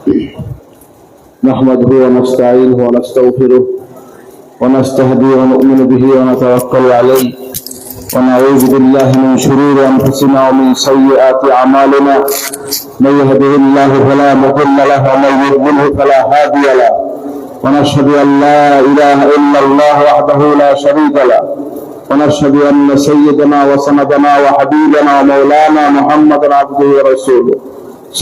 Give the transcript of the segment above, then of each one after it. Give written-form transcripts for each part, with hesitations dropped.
نحمده ونستعينه ونستغفره ونستهديه ونؤمن به ونتوكل عليه ونعوذ بالله من شرور أنفسنا ومن سيئات أعمالنا. من يهده الله فلا مضل له ومن يضلله فلا هادي له، ونشهد أن لا إله إلا الله وحده لا شريك له، ونشهد أن سيدنا وسندنا وحبيبنا ومولانا محمدا عبده ورسوله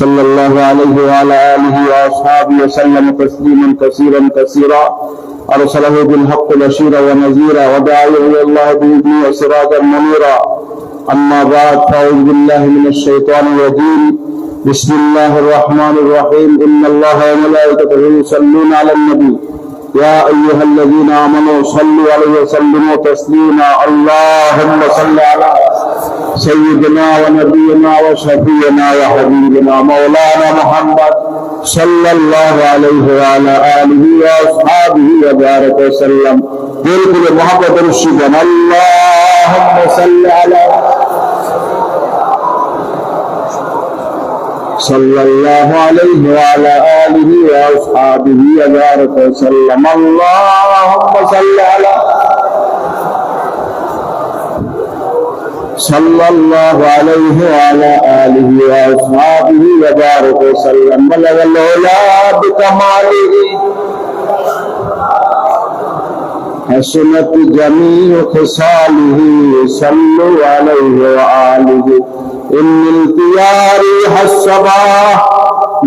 صلى الله عليه وعلى آله وأصحابه وسلم تسليما كثيرا كثيرا. أرسله بالحق بشيرا ونذيرا وداعيا إلى الله بإذنه وسراجا منيرا. أما بعد، فأعوذ بالله من الشيطان الرجيم. بسم الله الرحمن الرحيم. إن الله وملائكته يصلون على النبي يا أيها الذين آمنوا صلوا عليه وسلموا تسليما. اللهم صل على سيدنا ونبينا وشفيعنا وحبيبنا مولانا محمد صلى الله عليه وعلى آله وأصحابه وبارك وسلم. بالكل محبة الشبن. اللهم صل على صلى الله عليه وعلى آله وأصحابه وبارك وسلم. اللهم صل على صلى الله عليه وعلى آله وأصحابه وبارك وسلم. بلغ العلا بكماله حسنت جميع خصاله. صلوا عليه وآله. إن التيار الصباح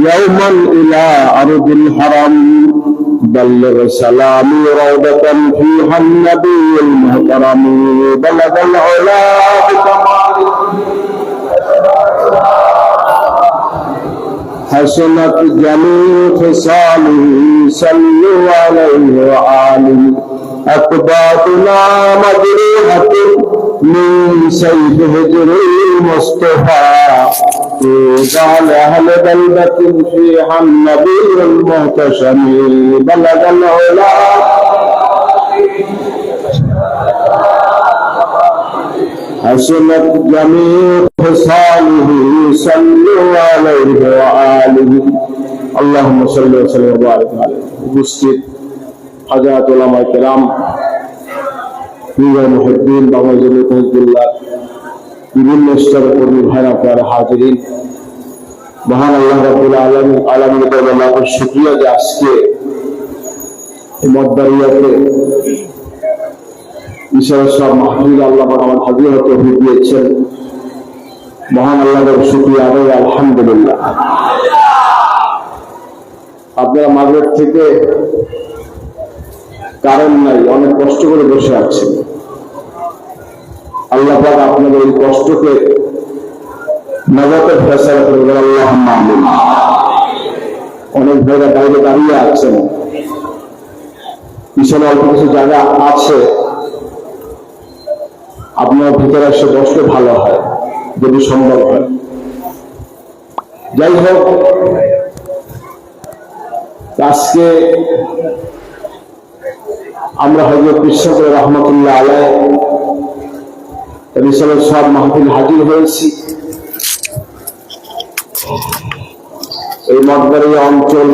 يوما إلى أرض الحرم. بلغ سلامي روضة فيها النبي المحترم. بلغ العلا بكماله حسنت جميع خصاله. صلوا عليه وآله. أقباطنا مجروحة من سيف هجر المصطفى. قال أهل بلدة فيها النبي المهتشم. بلغ العلا حسنت جميع خصاله. صلوا عليه وآله. اللهم صل وسلم وبارك عليه. উপস্থিত হাজারাত উলামায়ে কেরাম, প্রিয় মুহিদ্দিন, বাংলাদেশ হিজবুল্লাহ বিভিন্ন স্তরের কর্মী ভাইরা আপনারা হাজিরিন, মহান আল্লাহ রাব্বুল আলামিনের দরবারে লাখ শুকরিয়া যে আজকে এই মতবাড়িয়াতে ইশারা সব মাহফিল আল্লাহ পাক আমার হাজির হতে দিয়েছেন। মহান আল্লাহর শুকরিয়া আদায়, আলহামদুলিল্লাহ। আপনারা মাগরিব থেকে কারণ নাই অনেক কষ্ট করে বসে আছেন। আল্লাহ পাক আপনাদের এই কষ্টকে নাজাতের ফয়সালা করে দেন। আল্লাহুম্মা আমিন। অনেক ভাইরা বাইরে দাঁড়িয়ে আছেন, পিছনে অল্প কিছু জায়গা আছে, আপনার ভিতরে এসে বসলে ভালো হয় যদি সম্ভব হয়। যাই হোক, আজকে আমরা হযরত ইসহাক রাহমাতুল্লাহ আলাইহি রিসালাত সব মাহফিল হাজির হয়েছি। এই মঠবাড়িয়া অঞ্চল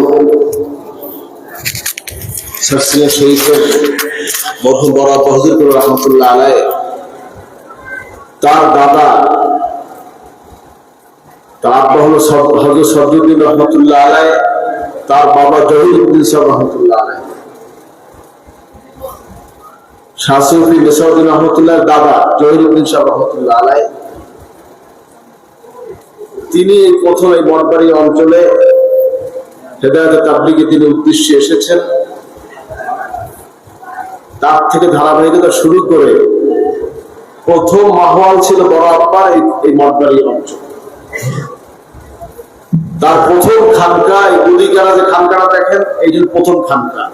সার্সিয়া শরীফের মরহুম বড় হযরত রাহমাতুল্লাহ আলাইহি তার দাদা, তার আব্বা হলো হযরত সদরুদ্দিন রাহমাতুল্লাহ আলাইহি, তার বাবা জহিরুদ্দিন সাহেব রাহমাতুল্লাহ আলাইহি। শাহ সুফি নেসাউদ্দিন রহমতুল্লাহর দাদা জহিরুদ্দিন সাহেব রহমতুল্লাহ আলাইহি, তিনি প্রথম এই মঠবাড়িয়া অঞ্চলে হেদায়েত তাবলীগের তিনি উদ্দেশ্যে এসেছেন। তার থেকে ধারাবাহিকতা শুরু করে প্রথম মাহওয়াল ছিল বড় আব্বার এই মঠবাড়িয়া অঞ্চল। তার প্রথম খানকা, এই গুলিকারা যে খানকাটা দেখেন, এই যে প্রথম খানকা।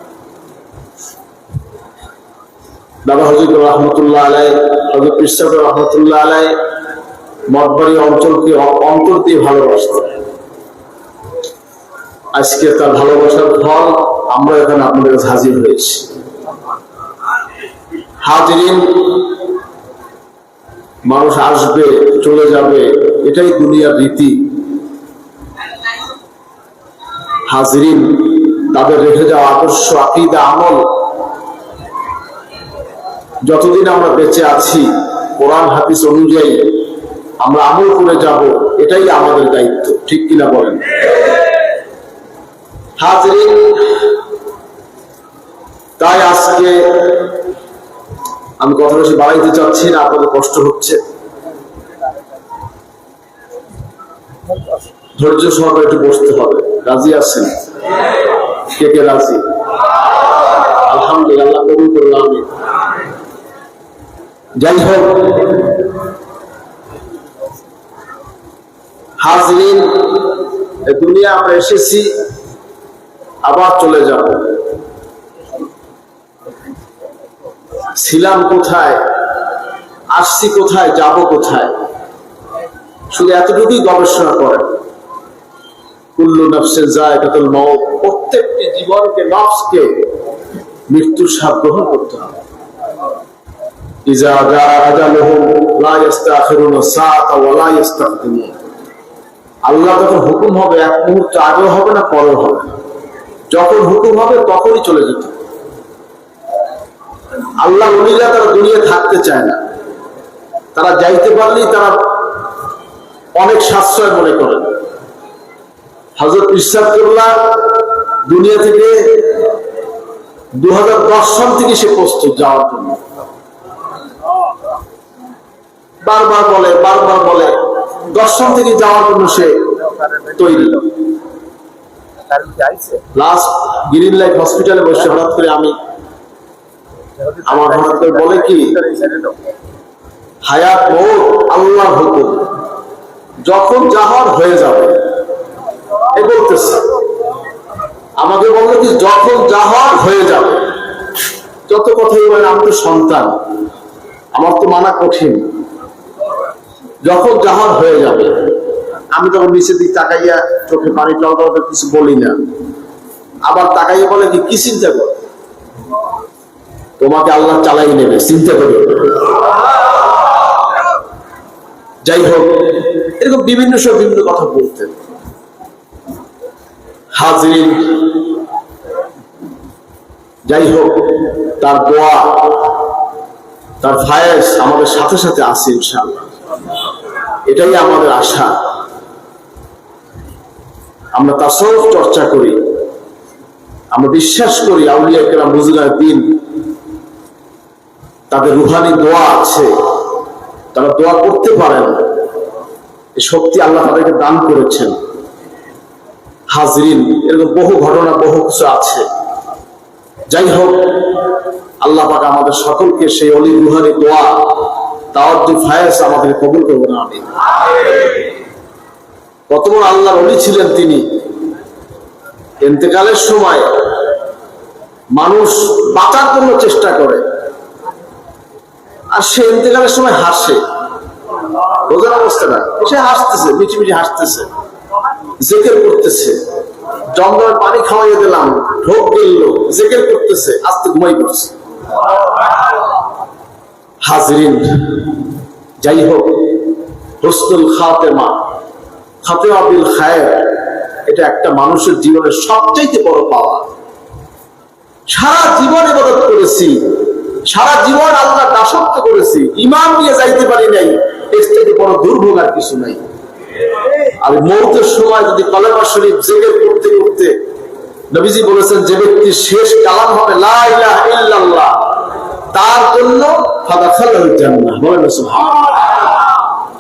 বাবা হযরত রাহমাতুল্লাহ আলাইহি, হযরত ইসহাক রাহমাতুল্লাহ আলাইহি মঠবাড়িয়া অঞ্চলকে অন্তর দিয়ে ভালোবাসতেন। আজকে তার ভালোবাসার ফল আমরা এখানে আপনাদের কাছে হাজির হয়েছি। হাজিরিন, মানুষ আসবে চলে যাবে, এটাই দুনিয়ার রীতি। হাজরিন, তাদের রেখে যাওয়া আদর্শ, আকীদা, আমল যতদিন আমরা বেঁচে আছি কোরআন হাদিস অনুযায়ী আমরা আমল করে যাব, এটাই আমাদের দায়িত্ব। ঠিক কিনা বলেন? হাজরিন, তাই আজকে আমি কথা বেশি বাড়াইতে চাচ্ছি না, আপনাদের কষ্ট হচ্ছে। ধৈর্য সহকারে একটু বসতে হবে। রাজি আছেন? কে কে রাজি? আলহামদুলিল্লাহ, কবুল করলাম। আমি যাই হোক হাজরিন, দুনিয়া আমরা এসেছি, আবার চলে যাব। ছিলাম কোথায়, আসছি কোথায়, যাব কোথায়, শুধু এতটুকুই গবেষণা করেন। কুল্লু নাফসিন যায়কাতুল মাউত, প্রত্যেকটি জীবনকে, নফসকে মৃত্যুর স্বাদ গ্রহণ করতে হবে। ইযা জাআ আজালুহুম লা ইস্তাখিরুনা সাআতা ওয়া লা ইস্তাকদিমুন। আল্লাহ যখন হুকুম হবে এক মুহূর্ত আগেও হবে না, পরেও হবে না। যখন হুকুম হবে তখনই চলে যেতে। আল্লাহ ওলিরা তারা দুনিয়া থাকতে চায় না, তারা যাইতে পারলেই তারা অনেক সাশ্রয় মনে করেন। হযরত ইরশাদুল্লাহ দুনিয়া থেকে 2010 সাল থেকে সে প্রস্তুত যাওয়ার জন্য। বারবার বলে 10 সাল থেকে যাওয়ার জন্য সে তৈরি। লাস্ট গ্রিন লাইফ হসপিটালে বসে হঠাৎ করে আমার হঠাৎ করে বলে কি, হায়াত মওত আল্লাহর হুকুম, যখন যাওয়ার হয়ে যাবে। এ বলতেছে, আমাকে বললো কি যখন যাওয়ার হয়ে যাবে। যত কথাই বলে আমি তো সন্তান, আমার তো মানা কঠিন। যখন যাওয়ার হয়ে যাবে, আমি তখন নিচের দিক তাকাইয়া চোখে পানি টলটল কিছু বলি না। আবার তাকাইয়া বলে কি চিন্তা কর, তোমাকে আল্লাহ চালাই নেবে, চিন্তা করি। যাই হোক, এরকম বিভিন্ন কথা বলতেন। হাজরিন, যাই হোক, তার দোয়া, তার ফায়েজ আমাদের সাথে সাথে আছে ইনশাআল্লাহ। এটাই আমাদের আশা। আমরা তাসাউফ চর্চা করি, আমরা বিশ্বাস করি আউলিয়া কেরাম বুজুর্গায়ে দ্বীন, তাদের রুহানি দোয়া আছে, তারা দোয়া করতে পারেন। এই শক্তি আল্লাহ তাদেরকে দান করেছেন। হাজরিন, এরকম বহু ঘটনা, বহু কিছু আছে। যাই হোক, আল্লাহ পাক আমাদের সকলকে সেই অলি রুহানি দোয়া, তাওয়াজ্জুহ, ফায়েজ আমাদের কবুল করবেন। আমিন। কত বড় আল্লাহর অলি ছিলেন তিনি। ইন্তেকালের সময় মানুষ বাঁচার জন্য চেষ্টা করে, আর সে ইন্তেকালের সময় হাসে। বোঝার অবস্থা না, সে হাসতেছে, মিটিমিটি হাসতেছে, জিকির করতেছে। জঙ্গলের পানি খাওয়াইয়ে দিলাম, ঢোক গেল, জিকির করতেছে, আস্তে ঘুমাই পড়ছে। হাজরিন, যাই হোক, হুসনুল খাতেমা, খাতেমা বিল খায়র, এটা একটা মানুষের জীবনের সবচাইতে বড় পাওয়া। সারা জীবন ইবাদত করেছি, সারা জীবন আল্লাহ দাসত্ব করেছি, ঈমান নিয়ে যাইতে পারি নাই, এর থেকে বড় দুর্ভোগ আর কিছু নাই। আর মওতের সময় যদি কলেমা শরীফ জিকির করতে করতে, নবীজি বলেছেন যে ব্যক্তির শেষ কালাম হবে লা ইলাহা ইল্লাল্লাহ, তার জন্য ফাদাখালাল জান্নাহ, বলেন সুবহানাল্লাহ,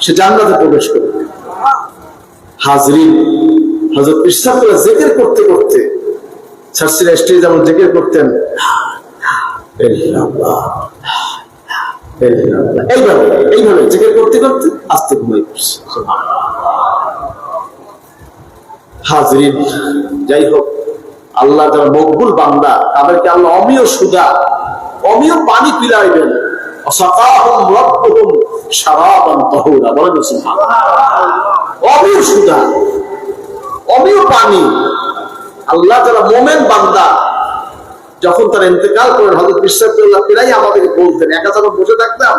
সে জান্নাতে প্রবেশ করবে। হাজরিন, হযরত ইরশাদুল্লাহ জিকির করতে করতে ছাত্রীরা স্টেজে যেমন জিকির করতেন, এইভাবে জিকির করতে করতে আস্তে ঘুমিয়ে পড়ছে। হাজরিন, যাই হোক, আল্লাহ যারা মকবুল বান্দা, তাদেরকে আল্লাহ অমিয় সুদা, অমিয় পানি পিলাইবেন। ওয়াসাকাহুম রাব্বুহুম শারাবান তাহুরা, বলেন সুবহানাল্লাহ। অমিয় সুদা, অমিয় পানি। আল্লাহ যারা মোমেন বান্দা, যখন তার ইন্তেকাল করেন, হযরত ইরশাদুল্লাহ প্রায় আমাদেরকে বলতেন, একা যখন বসে থাকতাম,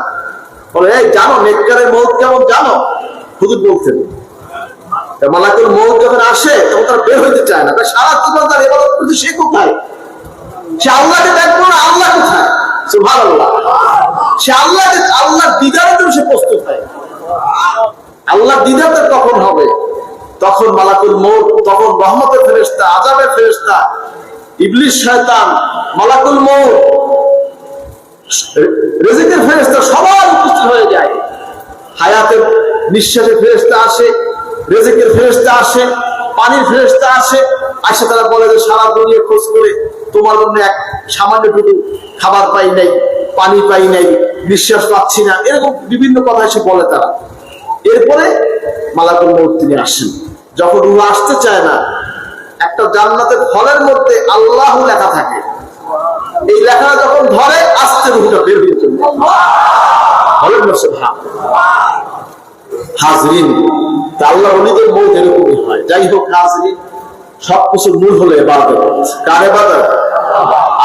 বলে এই জানো নেককারের মওত কেমন জানো? হুজুর বলতেন, মালাকুল মউত যখন আসে তখন তারা বের হইতে চায় না, সারা জীবন তার ইবাদত করতে, সে কোথায়? সে আল্লাহকে দেখবো না, আল্লাহ কোথায়? সুবহানাল্লাহ। সে আল্লাহকে, আল্লাহর দিদারের জন্য সে প্রস্তুত হয়। আল্লাহর দিদার কখন হবে? তখন মালাকুল মউত, তখন রহমতের ফেরেশতা, আযাবের ফেরেশতা, ইবলিস, শয়তান, মালাকুল মউত, রিজিকের ফেরেশতা সবাই উপস্থিত হয়ে যায়। হায়াতের নিঃশ্বাসের ফেরেশতা আসে, রিজিকের ফেরেশতা আসে, পানির ফেরেশতা আসে। আসে তারা বলে যে সারা দুনিয়া খোঁজ করে তোমার জন্য এক সামান্য টুকু খাবার পাই নাই, পানি পাই নাই, নিঃশ্বাস পাচ্ছি না, এরকম বিভিন্ন কথা এসে বলে তারা। এরপরে মালাকুল মউত তিনি আসেন। যখন রূহ আসতে চায় না, একটা জান্নাতের ফলের মধ্যে আল্লাহ লেখা থাকে, এই লেখাটা যখন ধরে আস্তে রূহটা বের হয়ে চলে হাজরিন। তা আল্লাহ ওলিদের মউত এরকমই হয়। যাই হোক হাজরিন, সবকিছুর মূল হলো ইবাদত। কার ইবাদত?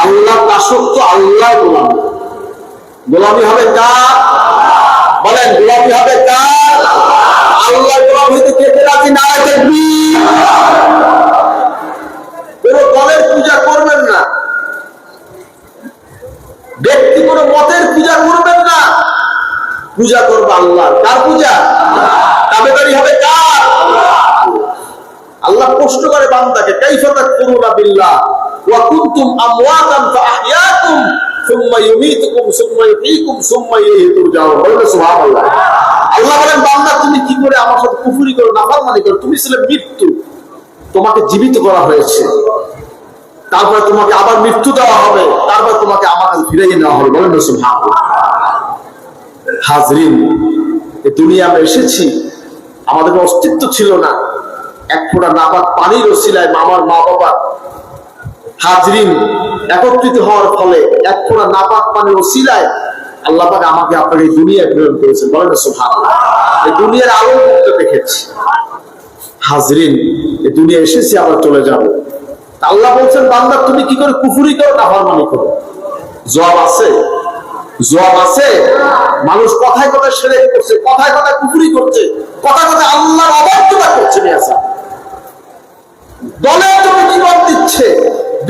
আল্লাহ দাসত্ব, আল্লাহ গোলামি। গোলামি হবে কার? বলেন, গোলামি হবে কার? আল্লাহ গোলাম হইতে কে কে রাজি? নারায়ে তাকবীর। কোন দলের পূজা করবেন না, ব্যক্তি কোন মতের পূজা করবেন না, পূজা করবে আল্লাহ। কার পূজা? তাবেদারি হবে কার? আল্লাহ প্রশ্ন করে বান্দাকে, কাইফা তাকফুরুনা বিল্লাহ ওয়া কুনতুম আমওয়াতান ফাআহইয়াকুম সুম্মা ইউমীতুকুম সুম্মা ইহয়ীকুম সুম্মা ইলাইহি তুরজাউন। বলেন সুবহানাল্লাহ। আল্লাহ বলেন, বান্দা তুমি কি করে আমার সাথে কুফরি করো, নাফরমানি করো? তুমি ছিলে মৃত্যু, তোমাকে জীবিত করা হয়েছে, তারপরে তোমাকে আবার মৃত্যু দেওয়া হবে, তারপর তোমাকে আমার কাছে ফিরিয়ে নেওয়া হবে। বলেন সুবহানাল্লাহ। হাজরিন, এই দুনিয়া আমরা এসেছি, আমাদের অস্তিত্ব ছিল না, এক ফোঁটা নাপাক পানির ওসিলায় আমার মা বাবা হাজরিন একত্রিত হওয়ার ফলে, এক ফোঁটা নাপাক পানির ওসিলায় আল্লাহ পাক আমাকে আপনাকে এই দুনিয়ায় প্রেরণ করেছেন। বলেন সুবহানাল্লাহ। এই দুনিয়ার আলো মুক্ত দেখেছি হাজরিন, এই দুনিয়া এসেছি, আবার চলে যাব। আল্লাহ বলছেন, বান্দা তুমি কি করে কুফরি করো, নাফরমানি করো? জবাব আছে? জবাব আছে। মানুষ কথায় কথায় শিরক করছে, কথায় কথায় কুফরি করছে, কথায় কথায় আল্লাহর অবাধ্যতা করছে। দলের জন্য জীবন দিচ্ছে,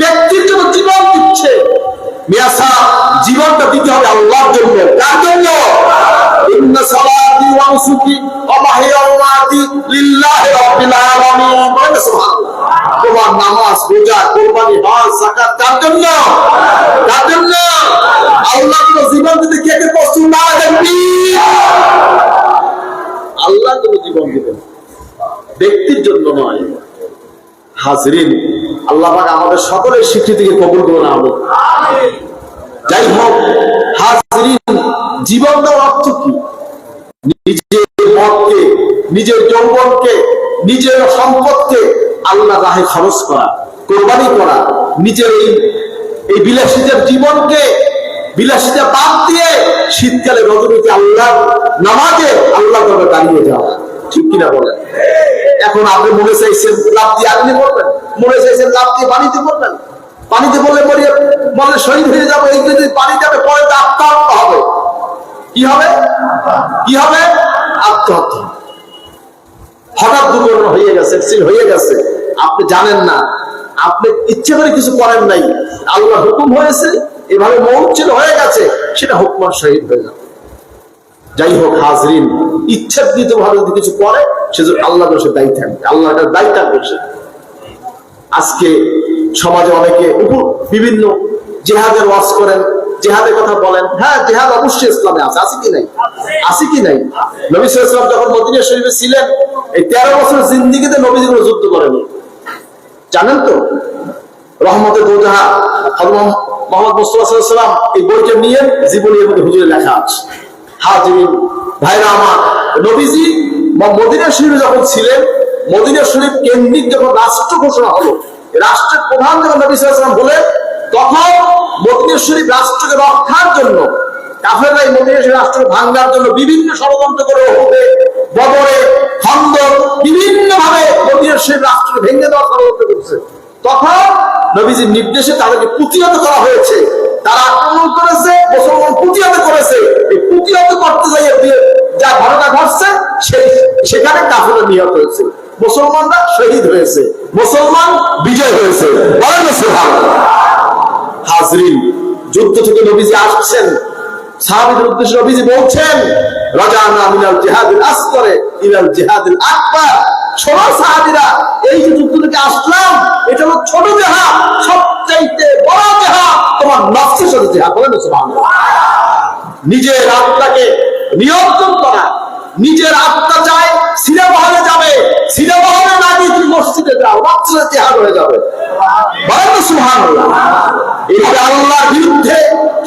ব্যক্তির জন্য জীবন দিচ্ছে। মিয়াসা, জীবনটা দিতে হবে আল্লাহর জন্য। কার জন্য? ইন্না সালাতি ওয়া নুসুকি ওয়া মাহইয়া ওয়া মামাতি লিল্লাহি রাব্বিল আলামিন। বলেন সুবহানাল্লাহ। তোমার নামাজ, রোজা, কুরবানি, হজ, যাকাত কার জন্য? কার জন্য? আল্লাহর জন্য জীবন দিতে কে কে প্রস্তুত? না দেখবি আল্লাহর জন্য জীবন দিবেন, ব্যক্তির জন্য নয়। হাজরিন, আল্লাহ পাক আমাদের সকলের স্বীকৃতিকে কবুল করুন, আমিন। যাই হোক হাজরিন, জীবন দেওয়ার অর্থ কি? নিজের মতকে, নিজের যৌবনকে, নিজের সম্পদকে আল্লাহ রাহে খরচ করা, কোরবানি করা, নিজের এই বিলাসিতার জীবনকে, বিলাসিতা বাদ দিয়ে শীতকালে রজনীতে আল্লাহ নামাজে আল্লাহ করে দাঁড়িয়ে যাওয়া। ঠিক কিনা বলেন? এখন আপনি মনে চাইছেন লাভ দিয়ে আগুনে পড়বেন, মনে চাইছেন লাভ দিয়ে পানিতে পড়বেন, পানিতে পড়লে মনে শহীদ হয়ে যাবো, এই যদি পানি যাবে পরে তো আত্মহত্যা হবে। কি হবে? কি হবে? আত্মহত্যা। হঠাৎ দুর্ঘটনা হয়ে গেছে, অ্যাক্সিডেন্ট হয়ে গেছে, আপনি জানেন না, আপনি ইচ্ছে করে কিছু করেন নাই, আল্লাহ হুকুম হয়েছে, এভাবে মৌত ছিল, হয়ে গেছে, সেটা হুকমান শহীদ হয়ে যাবে। যাই হোক হাজরিন, ইচ্ছাকৃত ভাবে যদি কিছু করে, সেজন্য আল্লাহ বসে দায়ী থাকবে, আল্লাহ দায়ী থাকবে। আজকে সমাজে অনেকে বিভিন্ন জেহাদের ওয়াজ করেন, জেহাদের কথা বলেন। হ্যাঁ, জেহাদ অবশ্যই ইসলামে আছে, আছে কি নাই? আছে কি নাই? নবী সাল্লাল্লাহু আলাইহি ওয়াসাল্লাম যখন মদিনা শরীফে ছিলেন, এই 13 বছর জিন্দেগিতে নবীজি কোনো যুদ্ধ করেনি, জানেন তো? রহমতে দোজাহা হযরত মুহাম্মদ মুস্তাফা সাল্লাল্লাহু আলাইহি ওয়াসাল্লাম এই বইটা নিয়ে জীবনীর মধ্যে হুজুরে লেখা আছে। হাজরিন ভাইরা আমার, নবীজি মদিনা শরীফে যখন ছিলেন, মদিনা শরীফ কেন্দ্রিক যখন রাষ্ট্র ঘোষণা হলো, রাষ্ট্রের প্রধান যখন নবী সাল্লাল্লাহু আলাইহি ওয়াসাল্লাম বলেন, তখন মদিনা শরীফ রাষ্ট্রকে রক্ষার জন্য কাফেররা এই মদিনা শরীফ রাষ্ট্রকে ভাঙার জন্য বিভিন্ন ষড়যন্ত্র করে, উহুদে, বদরে, খন্দক, বিভিন্ন ভাবে মদিনা শরীফ রাষ্ট্রকে ভেঙে দেওয়ার ষড়যন্ত্র করছে। তখন নবীজির নির্দেশে তাদেরকে প্রতিহত করা হয়েছে। তারা আক্রমণ করেছে, মুসলমান প্রতিহত করেছে। এই প্রতিহত করতে যাইয়ে যা ঘটনা ঘটছে, সেখানে কাফেররা নিহত হয়েছে। মুসলমানরা শহীদ হয়েছে, মুসলমান বিজয় হয়েছে। বলেন না সুবহানাল্লাহ। হাজরিন, যুদ্ধ থেকে নবীজি আসছেন, সাহাবীদের উদ্দেশ্যে নবীজি বলছেন, রাজানা মিনাল জিহাদিল আসগর ইলাল জিহাদিল আকবার। শোনো সাহাবীরা, এই যে যুদ্ধ থেকে আসলাম, এটা হলো ছোট জিহাদ, সবচাইতে বড় জিহাদ তোমার নফসের সাথে জিহাদ। বলেন না সুবহানাল্লাহ। নিজের আত্মাকে নিয়ন্ত্রণ করা, নিজের আত্মা চায় সিনেমাহলে যাবে, সিনেমাহলে না গিয়ে তুমি মসজিদে যাও, নফসের জিহাদ হয়ে যাবে। বলেন না সুবহানাল্লাহ। এইভাবে আল্লাহর বিরুদ্ধে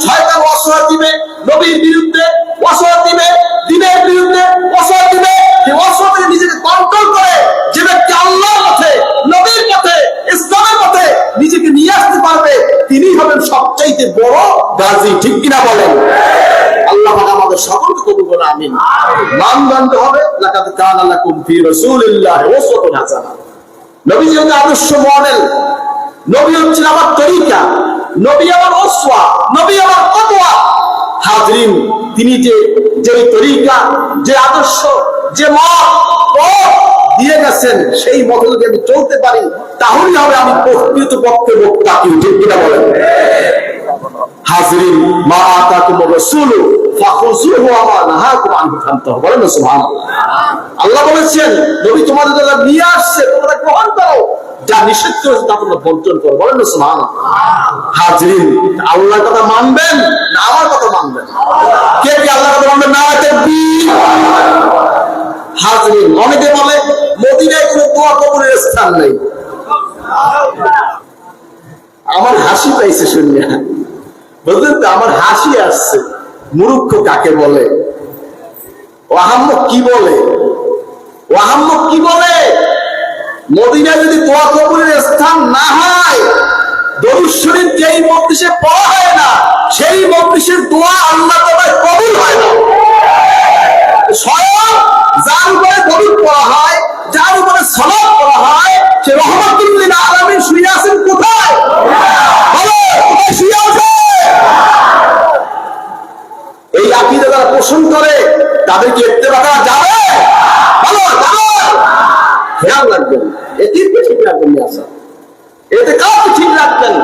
শয়তান ওয়াসওয়াসা দিবে, নবীর বিরুদ্ধে ওয়াসওয়াসা দিবে, দ্বীনের বিরুদ্ধে ওয়াসওয়াসা দিবে। যে ওয়াসওয়াসা থেকে নিজেকে কন্ট্রোল করে যে ব্যক্তি আল্লাহর পথে, নবীর পথে, ইসলামের পথে নিজেকে নিয়ে আসতে পারবে, তিনি হবেন সবচাইতে বড় গাজী। ঠিক কিনা বলেন? আল্লাহ পাক আমাদের সকলকে কবুল করুন, আমিন। মানদণ্ড হবে লাকাদ কানা লাকুম ফি রাসূলিল্লাহি উসওয়াতুন হাসানাহ। নবী হচ্ছে আদর্শ মডেল, নবী হচ্ছেন আমার তরিকা, নবী আমার উসওয়া, নবী আমার কদওয়া। হাজরিন, তিনি যে তরিকা, যে আদর্শ, যে মত দিয়ে গেছেন, সেই মত যদি আমি চলতে পারি, তাহলেই হবে আমি প্রকৃত পক্ষে মুত্তাকি। ঠিক কিনা বলেন? হাজরিন, মা আতাকুমুর রাসূলু ফাখুযুহু ওয়া মা নাহাকুম আনহু ফান্তাহু। বলেন না সুবহানাল্লাহ। আল্লাহ বলেছেন, নবী তোমাদের যা নিয়ে আসছে তোমরা গ্রহণ করো, যা নিষেধ করেছে তা তোমরা বর্জন করো। বলেন না সুবহানাল্লাহ। হাজরিন, আল্লাহর কথা মানবেন না আমার কথা মানবেন? কে কে আল্লাহর কথা মানবেন? না তাকবীর। হাজরিন, অনেকে বলে মদিনায় কোনো দোয়া কবুলের স্থান নেই। আমার হাসি পাইছে শুনে, বুঝলেন তো? আমার হাসি আসছে। মূর্খ কাকে বলে? ওয়াহাম্মক কি বলে? ওয়াহাম্মক কি বলে? মদিনায় যদি দোয়া কবুলের স্থান না হয়, দরুদ শরীফ যেই মজলিসে পড়া হয় না, সেই মজলিসের দোয়া আল্লাহ তাআলা কবুল হয় না। স্বয়ং যার উপরে দরুদ পড়া হয়, যার উপরে সালাত পড়া হয়, সে রহমাতুল লিল আলামিন শুয়ে আছেন কোথায়? বলো, কোথায় শুয়ে আছে? এই আকীদা যারা পোষণ করে তাদের কি ইত্তেবা করা যাবে? বলো, যাবে? খেয়াল রাখবেন, এটিকে ঠিক রাখবেন। আসা এতে কাউকে ঠিক রাখবেন।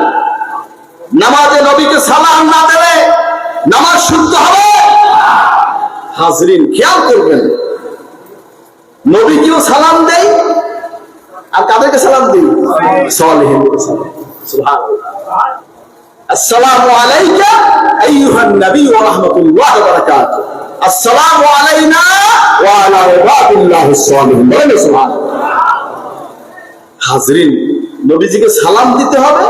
নামাজে নবীকে সালাম না দেবে নামাজ শুদ্ধ হবে? হাজরিন, খেয়াল করবেন, নবীকেও সালাম দেই, আর কাদেরকে সালাম দিই? সালেহীনকে সালাম। সুবহানাল্লাহ। আসসালামু আলাইকা আইয়ুহান নবী ওয়া রাহমাতুল্লাহি ওয়া বারাকাতুহু। আসসালামু আলাইনা ওয়া আলা ইবাদিল্লাহিস সালিহিন। বলেন সুবহানাল্লাহ। হাজরিন, নবীজিকে সালাম দিতে হবে,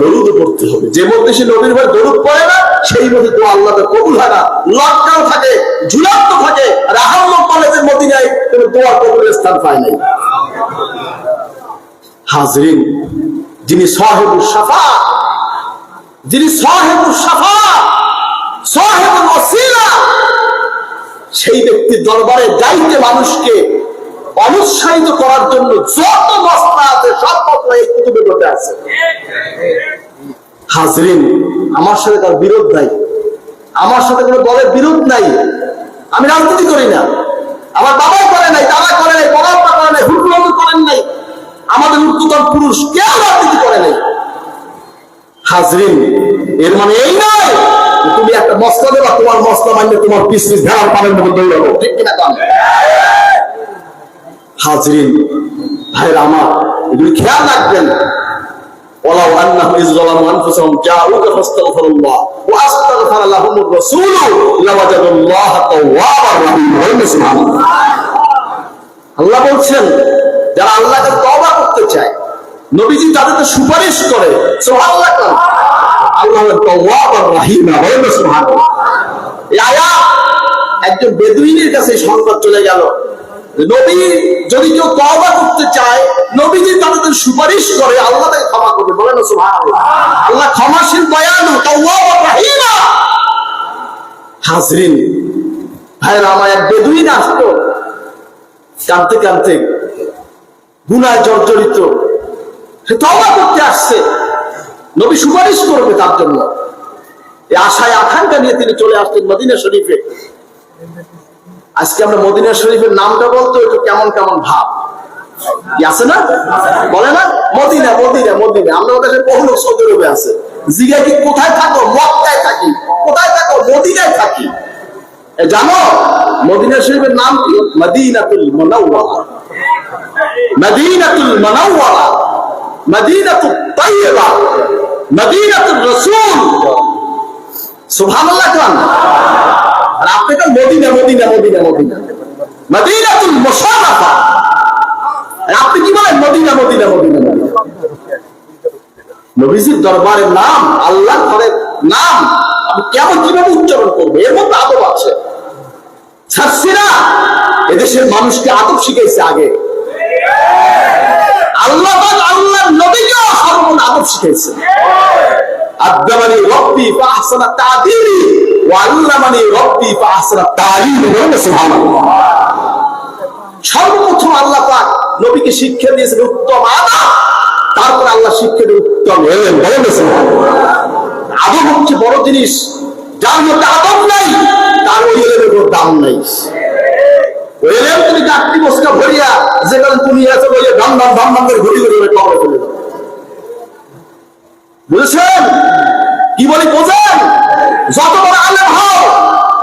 দরুদ পড়তে হবে। যে মধ্যে সে নবীর উপর দরুদ পড়ে না, সেই মধ্যে তো আল্লাহ কবুল হয় না। লটকাও থাকে, ঝুলান্ত থাকে। আর আহম্মদ কলেজের মদিনায় কোনো দোয়া কবুলের স্থান পায় নাই। হাজরিন, যিনি সাহেবুস শাফা, যিনি সাহেবুস শাফা, সাহেবুল ওয়াসিলা, সেই ব্যক্তির দরবারে যাইতে মানুষকে অনুৎসাহিত করার জন্য যত মসলা আছে সব মসলা এই কুতুবের মধ্যে আছে। হাজরিন, আমার সাথে তার বিরোধ নাই, আমার সাথে কোনো দলের বিরোধ নাই। আমি রাজনীতি করি না, আমার বাবাই করে নাই, দাদা করে নাই, বড়াপ্পা করে নাই, হুজুর করেন নাই, আমাদের উচ্চতর পুরুষ কেউ রাজনীতি করে নাই। হাজরিন, এর মানে এই নয় তুমি একটা মসলা দেবা, তোমার মসলা মানলে তোমার পিস পিস ভেড়ার পানের মধ্যে দৌড়াবো। ঠিক কিনা? হাজরিন, ভাইরা আমার, এগুলি খেয়াল রাখবেন। ওয়ালাউ আন্নাহুম ইয যালামু আনফুসাহুম জাউকা ফাস্তাগফিরুল্লাহ ওয়া আস্তাগফারা লাহুমুর রাসূল লাওয়াজাদুল্লাহ তাওয়াবার রহিম। সুবহানাল্লাহ। আল্লাহ বলছেন, যারা আল্লাহকে তওবা করতে চায়, নবীজি তাদেরকে সুপারিশ করে। সুবহানাল্লাহ। আল্লাহ তাওয়াবার রহিম। বলেন সুবহানাল্লাহ। এই আয়াত একজন বেদুইনের কাছে সংবাদ চলে গেল, নবী যদি কেউ তওবা করতে চায়, নবীজি তাদের সুপারিশ করে, আল্লাহ তাকে ক্ষমা করবে। বলেন সুবহানাল্লাহ। আল্লাহ ক্ষমাশীল, দয়ালু, তাওয়াবুর রহিম। হাজরিন, ভাইরা আমার, এক বেদুইন আসতো কাঁদতে কাঁদতে, গুনায় জর্জরিত, সে তওবা করতে আসছে, নবী সুপারিশ করবে তার জন্য। এই আশায় আকাঙ্ক্ষা নিয়ে তিনি চলে আসতেন মদিনা শরীফে। আজকে আমরা মদিনা শরীফের নামটা বলতো একটু কেমন কেমন ভাব। কি আছে না? বলে না মদিনা মদিনা মদিনা। আমরা ওদের বহু লোক সৌদি আরবে আছে, জিজ্ঞা কি কোথায় থাকো? মক্কায় থাকি। কোথায় থাকো? মদিনায় থাকি। জানো মদিনা শরীফের নাম কি? মদিনাতুল মুনাওয়ারা, মদিনাতুল মুনাওয়ারা, মদিনাতুত তাইয়্যিবা, মদিনাতুর রাসূল। সুবহানাল্লাহ খান। আর আপনি তো মদিনা মদিনা মদিনা মদিনা, মদিনাতুল মুশাররাফা। আর আপনি কি বলেন মদিনা মদিনা মদিনা মদিনা? নবীজির দরবারের নাম, আল্লাহর ঘরের নাম আপনি কেমন কিভাবে উচ্চারণ করবে? এর মধ্যে আদব আছে। ছাত্রীরা এদেশের মানুষকে আদব শিখাইছে আগে। আল্লাহ আল্লাহর নবীকেও সর্বমোট আদব শিখাইছে। আদবানি রব্বি ফাহসানা তা'দীবি ওয়া আল্লামানি রব্বি ফাহসানা তা'লীমি। সুবহানাল্লাহ। সর্বপ্রথম আল্লাহ পাক নবীকে শিক্ষা দিয়েছেন উত্তম আদব, তারপর আল্লাহ শিক্ষা দিয়ে উত্তম এলেম। আদব হচ্ছে বড় জিনিস। যার মধ্যে আদব নাই তার ওই এলেমের কোনো দাম নাই। ওই এলেম তুমি চাকরি বস্তা ভরিয়া যেখানে তুমি আছে ওই ধাম ধাম ধাম ধাম করে ঘুরি ঘুরি কবরে চলে যাও। বুঝেছেন কি বলি? বোঝেন? যত বড় আলেম হও,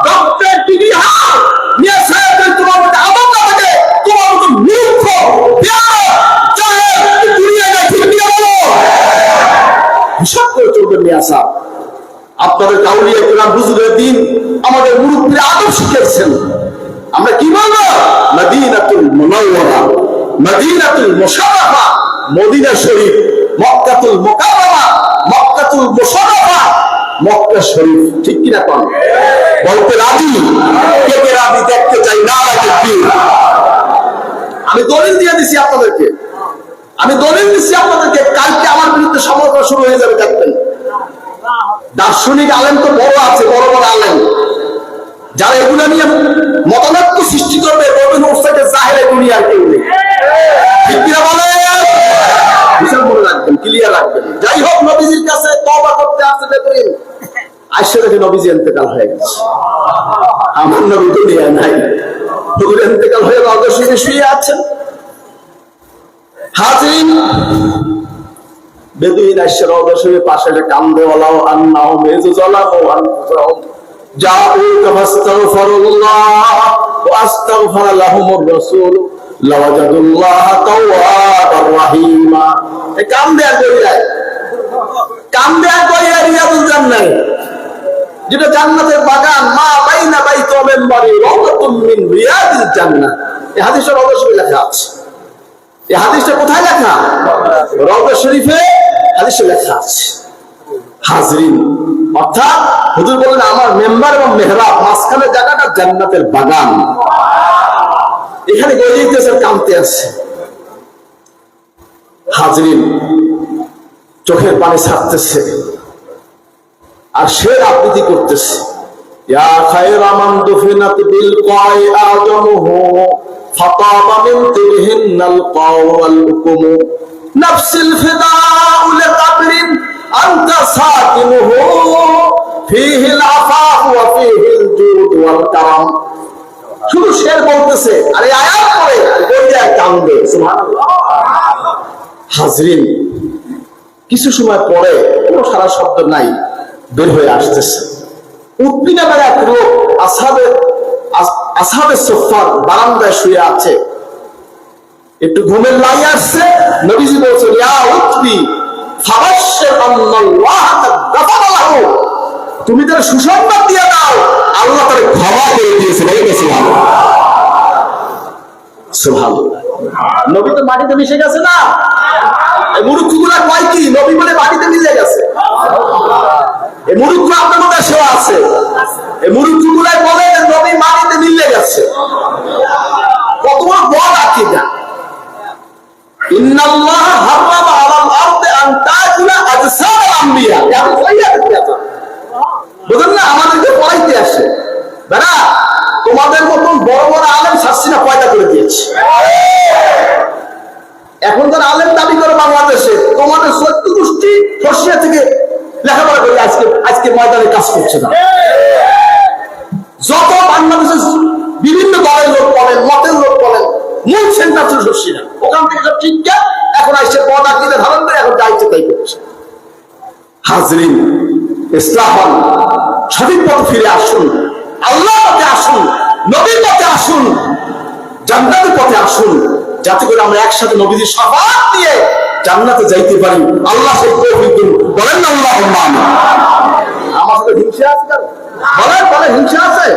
ডক্টর ডিগ্রি হও, নিয়ে সাহেব তোমার মধ্যে আদব না থাকে, তোমার মতো মূর্খ হিসাব করে চলবেন। নিয়ে আসা আপনাদের কাউলিয়া কিরাম বুজুর্গের দিন আমাদের মুরব্বীরা আদব শিখিয়েছেন। আমরা কি বলবো? মদিনাতুল মুনাওয়ারা, মদিনাতুল মুশাররাফা, মদিনা শরীফ, মক্কাতুল মুকাররমা, মক্কাতুল মুশাররাফা, মক্কা শরীফ। ঠিক কি না? কোন বলতে রাজি? কে কে রাজি? দেখতে চাই না দেখি। আমি দলিল দিয়ে দিছি আপনাদেরকে, আমি দলিল দিচ্ছি আপনাদেরকে। কালকে আমার বিরুদ্ধে সমালোচনা শুরু হয়ে যাবে দেখবেন। দার্শনিক আলেম তো বড় আছে, বড় বড় আলেম, যারা এগুলো নিয়ে মতানৈক্য সৃষ্টি করবে, বলবেন ওর সাথে জাহেলে দুনিয়ার কেউ নেই। ঠিক কিনা বলেন? বিশাল মনে রাখবেন, ক্লিয়ার রাখবেন। যাই হোক, নবীজির কাছে তওবা করতে আসতে দেখবেন আইসা দেখে নবীজি ইন্তেকাল হয়ে গেছে। আমার নবী দুনিয়ায় নাই, নবীর ইন্তেকাল হয়ে রওজা শরীফে শুয়ে আছেন। হাজিরিন, বেদুইন আইসা রওজা শরীফের পাশে একটা কান্দে ওয়ালাও আন্নাও মেজু জালামু আনফুসাহুম জাউকা ফাস্তাগফিরুল্লাহ ওয়া আস্তাগফারা লাহুমুর রাসূল লাওয়াজাদুল্লাহ তাওয়াবার রাহিমা। এই কান্দে আর কইরায়, কান্দে আর কইরায় রিয়াদুল জান্নাহ, যেটা জান্নাতের বাগান, মা বাইনা বাইতু ওয়া মিনবারি রাওদাতুম মিন রিয়াদিল জান্নাহ। এই হাদিসে রওজা শরীফে লেখা আছে। এই হাদিসটা কোথায় লেখা? রওজা শরীফে হাদিসে লেখা আছে। হাজরিন, অর্থাৎ হুজুর বলেন আমার মেম্বার এবং মেহরাব মাঝখানে জায়গাটা জান্নাতের বাগান। এখানে গড়িয়েছে, কামতে আছে। হাজরিন, চোখের পানি ছাড়তেছে আর সে আবৃত্তি করতেছে, ইয়া খায়রা মান দুফিনাত বিল কাই আদমুহু ফাতাবা মিন তিরহিনাল কাওয়াল হুকুম নাফসিল ফিদাউ লিকাবরিন আনতা সাকিনুহু ফীহিল আফাফ ওয়া ফীহিল জুদ ওয়াল কারাম। শুধু শের বলতেছে আর এই আয়াত পড়ে বইয়া কান্দে। সুবহানাল্লাহ। হাজরিন, কিছু সময় পরে কোনো সারা শব্দ নাই, বের হয়ে আসতেছে। উটনি নামের এক লোক আসহাবে সুফফার বারান্দায় শুয়ে আছে। একটু ঘুমের লাই আসছে। নবীজি বলছেন, ইয়া উতবি ফাবাশশির আন্নাল্লাহ কাদ গাফারা লাহু, তুমি তার সুসংবাদ দিয়ে দাও, আল্লাহ তারে ক্ষমা করে দিয়েছে। সুবহানাল্লাহ, সুবহানাল্লাহ। নবী তো মাটিতে মিশে গেছে না? এই মূর্খগুলা কয় কি নবী বলে মাটিতে মিশে গেছে? এই মূর্খ আপনার মধ্যে সেও আছে। এই মূর্খগুলাই বলে নবী মাটিতে মিলে গেছে। কত বড় বড় আকীদা! ইন্নাল্লাহ হারামা আলাল আরদি আন তাকুলা আজসাল আম্বিয়া। আমি কইয়া দিতে বুঝেন না? আমাদেরকে পড়াইতে আসে বেটা, তোমাদের মতন বড় বড় আলেম শাস্তিনা পয়দা করে দিয়েছে। এখন যারা আলেম দাবি করে বাংলাদেশে, তোমাদের 14 গোষ্ঠী ফর্সিয়া থেকে লেখাপড়া করে আজকে ময়দানে কাজ করছে না। যত বাংলাদেশের বিভিন্ন দলের লোক বলেন, মতের লোক বলেন, মূল সেন্টার ছিল শর্ষিনা। ওখান থেকে সব শিক্ষা এখন আসছে পদ আকৃতি ধারণ করে এখন দায়িত্ব তাই করছে। হাজরিন, ইসলাম সঠিক পথে ফিরে আসুন, আল্লাহর পথে আসুন, নবীর পথে আসুন, জান্নাতের পথে আসুন, যাতে করে আমরা একসাথে নবীজির শাফাআত দিয়ে জান্নাতে যাইতে পারি। আল্লাহ সেই তৌফিক দিন। বলেন না আল্লাহুম্মা আমিন। আমার সাথে হিংসা আছে কেন? বলেন বলেন, হিংসা আছে?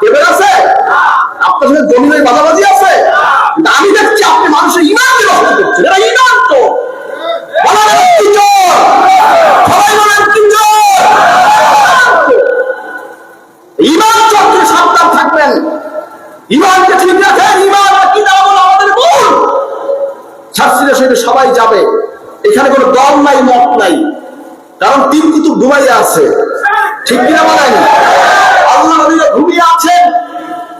কেবল আছে? আপনার সাথে জমিনের বাজাবাজি আছে? আমি দেখছি আপনি মানুষের ঈমানকে নষ্ট করছেন। এটা ঈমান তো বলেন কি চোর? সবাই বলেন কি চোর? ঈমান চোরকে সাবধান থাকবেন। ঈমানকে ঠিক রাখেন। ঈমান কিতাব হলো আমাদের মূল। ছাত্রীরা সেটা সবাই যাবে, এখানে কোনো দল নাই, মত নাই, কারণ তিন কুতুব ঘুমাইয়া আছে। ঠিক কিনা বলেন? আল্লাহ নবীরা ঘুমিয়ে আছেন,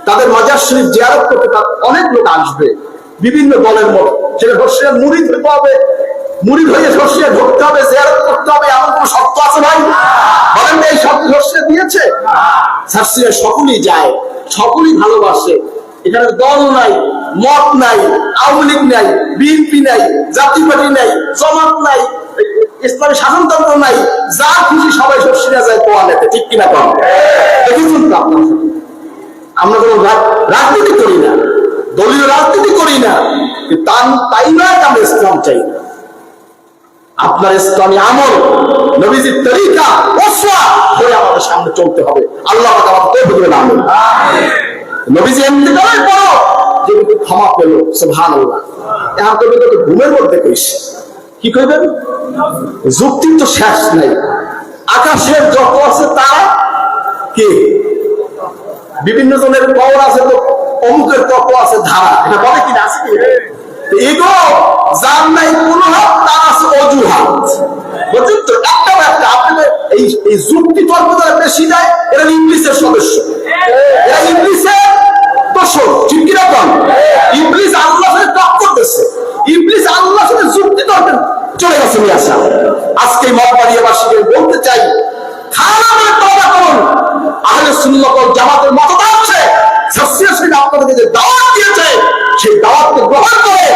তাদের মাজার শরীফ জিয়ারত করতে অনেক লোক আসবে, বিভিন্ন দলের মত। সেটা শর্ষিয়া মুরিদ হতে হবে, মুরিদ হয়ে শর্ষিয়া ঢুকতে হবে, জিয়ারত করতে হবে, এমন কোন শর্ত আছে ভাই? বলেন এই শর্ত শর্ষিয়া দিয়েছে? ছাত্রীরা সকলেই যায়, সকলেই ভালোবাসে। এখানে দল নাই, মত নাই, আওয়ামী লীগ নাই, বিএনপি নাই, জাতীয় পার্টি নাই, জামাত নাই, ইসলামী শাসনতন্ত্র নাই, যা খুশি সবাই শর্ষিয়া যায় তোয়ালেতে। ঠিক কিনা কম? দেখেছেন তো আপনার? আমরা কোনো রাজনীতি করি না, দলীয় রাজনীতি করি না, তাই না আমরা ইসলাম চাই না। আপনার ইসলামী আমল, নবীজির তরিকা, ওসওয়া হয়ে আমাদের সামনে চলতে হবে। আল্লাহ পাক আমাদের তৌফিক দিবেন। আমিন। নবীজি ইন্তেকালের পর যেহেতু ক্ষমা পেল, সুবহানাল্লাহ। এখন কবি তো ঘুমের মধ্যে কইছে, কি কইবেন? যুক্তি তো শেষ নাই। আকাশের যত আছে তারা কে? বিভিন্ন জনের পাওয়ার আছে, তো অমুকের তত আছে ধারা, এটা বলে কিনা? আছে কি? এগো যার নাই কোন হাত, তার আছে অজুহাত। বুঝছেন তো? একটা আপনাদের এই যুক্তি তর্ক যারা বেশি দেয়, এরা ইংলিশের সদস্য, এরা ইংলিশের দোষর। ঠিক কিরকম? ইংলিশ আল্লাহর সাথে টক্কর দিচ্ছে, ইংলিশ আল্লাহর সাথে যুক্তি তর্ক চলে গেছে। নিয়ে আসা আজকে মতবাড়িয়াবাসীকে বলতে চাই, খারাপের তওবা করুন। আহলে সুন্নাত ওয়াল জামাতের মতবাদ আছে, সাসসিয়াসিন আপনাদেরকে যে দাওয়াত দিয়েছে, সেই দাওয়াতকে গ্রহণ করে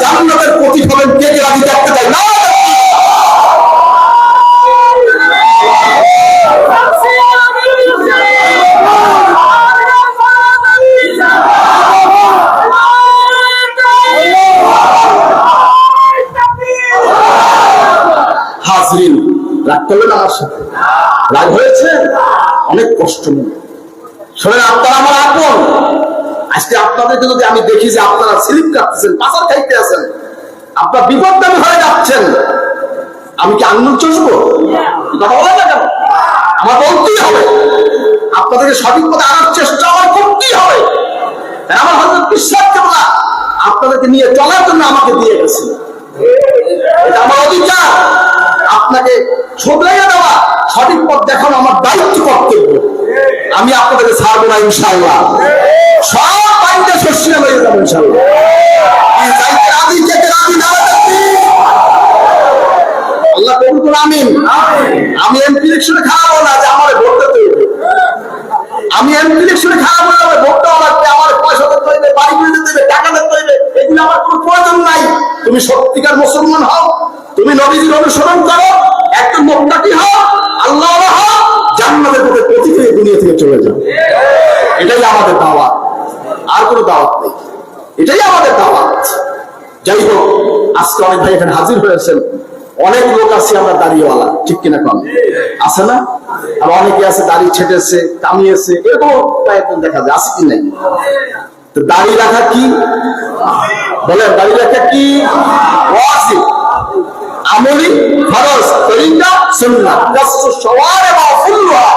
জান্নাতের প্রতিফলন কে কে রাজি দেখতে চাই না? হাজরিন, রাগ করলেন আমার সাথে? রাগ হয়েছে? অনেক কষ্ট মনে। শোনেন, আপনারা আমার আপন। আজকে আপনাদেরকে যদি আমি দেখি যে আপনারা স্লিপ কাটতেছেন, পাচার খাইতে আছেন, আপনার বিপদগামী হয়ে যাচ্ছেন, আমি কি আঙ্গুল চষবো? কথা বলে না কেন? আমার বলতেই হবে। আপনাদেরকে সঠিক পথে আনার চেষ্টা আমার করতেই হবে। আমার হযরত বিশ্বাস কেবলা আপনাদেরকে নিয়ে চলার জন্য আমাকে দিয়ে গেছে। এটা আমার অধিকার। আপনাকে শুধরাইয়া দেওয়া, সঠিক পথ দেখানো আমার দায়িত্ব, কর্তব্য। আমি আপনাদেরকে ছাড়বো না ইনশাআল্লাহ। সব বাইরে শর্ষিয়া হয়ে যাবো ইনশাআল্লাহ। আল্লাহ কবুল করুন। আমিন। আমি এমপি ইলেকশনে খাওয়াবো না যে আমার ভোট দিতে হবে। আমি এমপি ইলেকশনে খাওয়াবো না, ভোট দেওয়া লাগবে, আমার পয়সা দিতে হইবে, বাড়ি করে দিতে হইবে, টাকা দিতে হইবে, এগুলো আমার কোনো প্রয়োজন নাই। তুমি সত্যিকার মুসলমান হও, তুমি নবীজির অনুসরণ করো, একজন মুত্তাকি হও, আল্লাহওয়ালা হও, জান্নাতের পথে পথিক হয়ে দুনিয়া থেকে চলে যাও। এটাই আমাদের দাওয়াত, আর কোনো দাওয়াত নেই। এটাই আমাদের দাওয়াত। যাই হোক, আজকে অনেক ভাই এখানে হাজির হয়েছেন। অনেক লোক আছে আমরা দাড়িওয়ালা, ঠিক কিনা কম? আছে না? আর অনেকে আছে দাড়ি ছেটেছে, কামিয়েছে, এরকম কয়েকজন দেখা যায়। আছে কি নাই? তো দাড়ি রাখা কি? বলেন, দাড়ি রাখা কি? ওয়াজিব, আমলি, ফরজ, তরিকা, সুন্নাহ। কাসসু শাওয়ারিব ওয়া ফুলহা।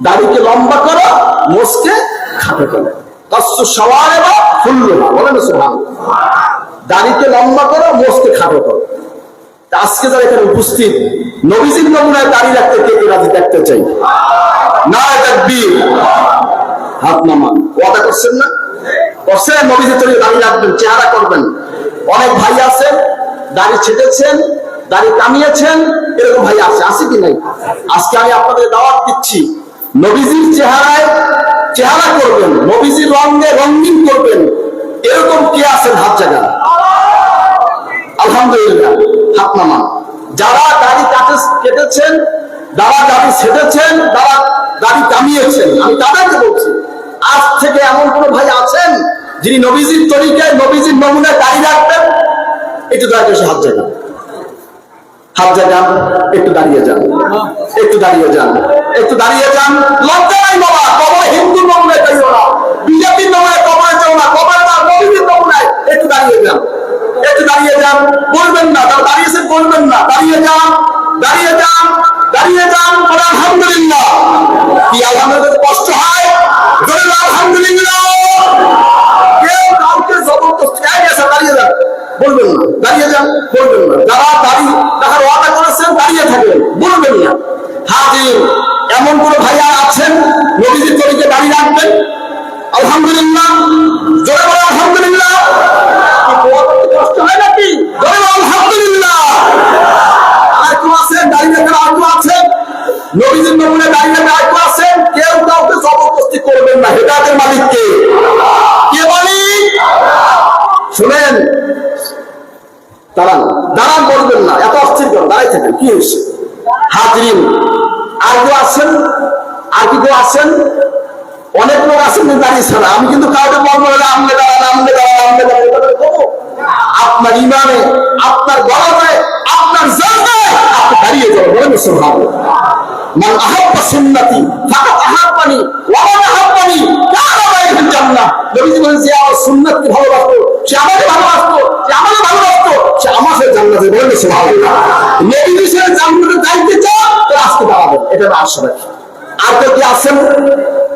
দাড়িকে লম্বা করো, মোছকে খাটো করো। কাসসু শাওয়ারিব ওয়া ফুলহা। বলেন সুবহানাল্লাহ। দাড়িকে লম্বা করো, মোছকে খাটো করো। আজকে যারা এখানে উপস্থিত, নবীজির নমুনায় দাড়ি রাখতে কে কে রাজি দেখতে চাই? নারে তাকবীর, হাত নামান। ওয়াদা করছেন না? করছেন? নবীজির তরিকা দাড়ি রাখবেন, চেহারা করবেন। অনেক ভাই আছেন দাড়ি ছেটেছেন, দাড়ি কামিয়েছেন, এরকম ভাই আছে। আছে কি নাই? আজকে আমি আপনাদের দাওয়াত দিচ্ছি, নবীজির চেহারায় চেহারা করবেন, নবীজির রঙে রঙিন করবেন, এরকম কে আছেন? হাত জায়গা। আলহামদুলিল্লাহ, হাত নামান। যারা দাড়ি কেটেছেন, যারা দাড়ি ছেটেছেন, যারা দাড়ি কামিয়েছেন, আমি তাদেরকে বলছি, আজ থেকে এমন কোন ভাই আছেন যিনি নবীজির তরিকায়, নবীজির নমুনায় দাড়ি রাখবেন? একটু দয়া করে হাত জায়গা, হাত জায়গান, একটু দাঁড়িয়ে যান, একটু দাঁড়িয়ে যান, একটু দাঁড়িয়ে যান। লজ্জা নাই বাবা, কবর হিন্দু নমুনায় যাইও না, বিজেপির নমুনায় কবরে যাও না, কবরে না, নবীজির নমুনায় একটু দাঁড়িয়ে যান, একটু দাঁড়িয়ে যান। বলবেন না তারা দাঁড়িয়েছে, বলবেন না, দাঁড়িয়ে যান, দাঁড়িয়ে যান, দাঁড়িয়ে যান। বলে আলহামদুলিল্লাহ। কি আলহামদুলিল্লাহ কষ্ট হয়? বলে আলহামদুলিল্লাহ। কেউ কাউকে জবরদস্তি গেছে, দাঁড়িয়ে যান, বলবেন না, দাঁড়িয়ে যান, বলবেন না। যারা দাড়ি রাখার ওয়াদা করেছেন দাঁড়িয়ে থাকবেন, বলবেন না। হাজির এমন কোন ভাইয়া আছেন নবীজির তরিকে দাড়ি রাখবেন? আলহামদুলিল্লাহ, জোরে বলে আলহামদুলিল্লাহ। কষ্ট হয় নাকি? জোরে বলে আলহামদুলিল্লাহ। আর কেউ আছেন দাড়ি রাখার? আর কেউ আছেন নবীজির নমুনে দাড়ি রাখার? আর কেউ আছেন? কেউ কাউকে জবরদস্তি করবেন না। হেদায়েতের মালিক কে? কে মালিক? শুনেন, দাঁড়ান, দাঁড়ান, বলবেন না, এত অস্থির করেন, দাঁড়াই থাকেন, কি হয়েছে? হাজরিন, আর কেউ আছেন? আর কি কেউ আছেন? অনেক লোক আছেন দাঁড়িয়ে ছাড়া। আমি কিন্তু কাউকে বলবো না আমলে দাঁড়ান, আমলে দাঁড়ান, আমলে দাঁড়ান। আপনার ইমানে, আপনার গলায়, আপনার জায়গায় আপনি দাঁড়িয়ে যাবেন। বলেন সুবহানাল্লাহ। মান আহাব্বা সুন্নতি ফাকাদ আহাব্বানি ওয়া মান আহাব্বানি কানা মা'আল জান্নাহ। নবীজি বলেন, যে আমার সুন্নাতকে ভালোবাসতো সে আমাকে ভালোবাসতো, যে আমাকে ভালোবাসতো সে আমার সাথে জান্নাতে। বলেন সুবহানাল্লাহ। নবীজি সে জান্নাতে যাইতে চান তো আজকে দাঁড়াবেন, এটা না আসবে। আর কেউ কি আছেন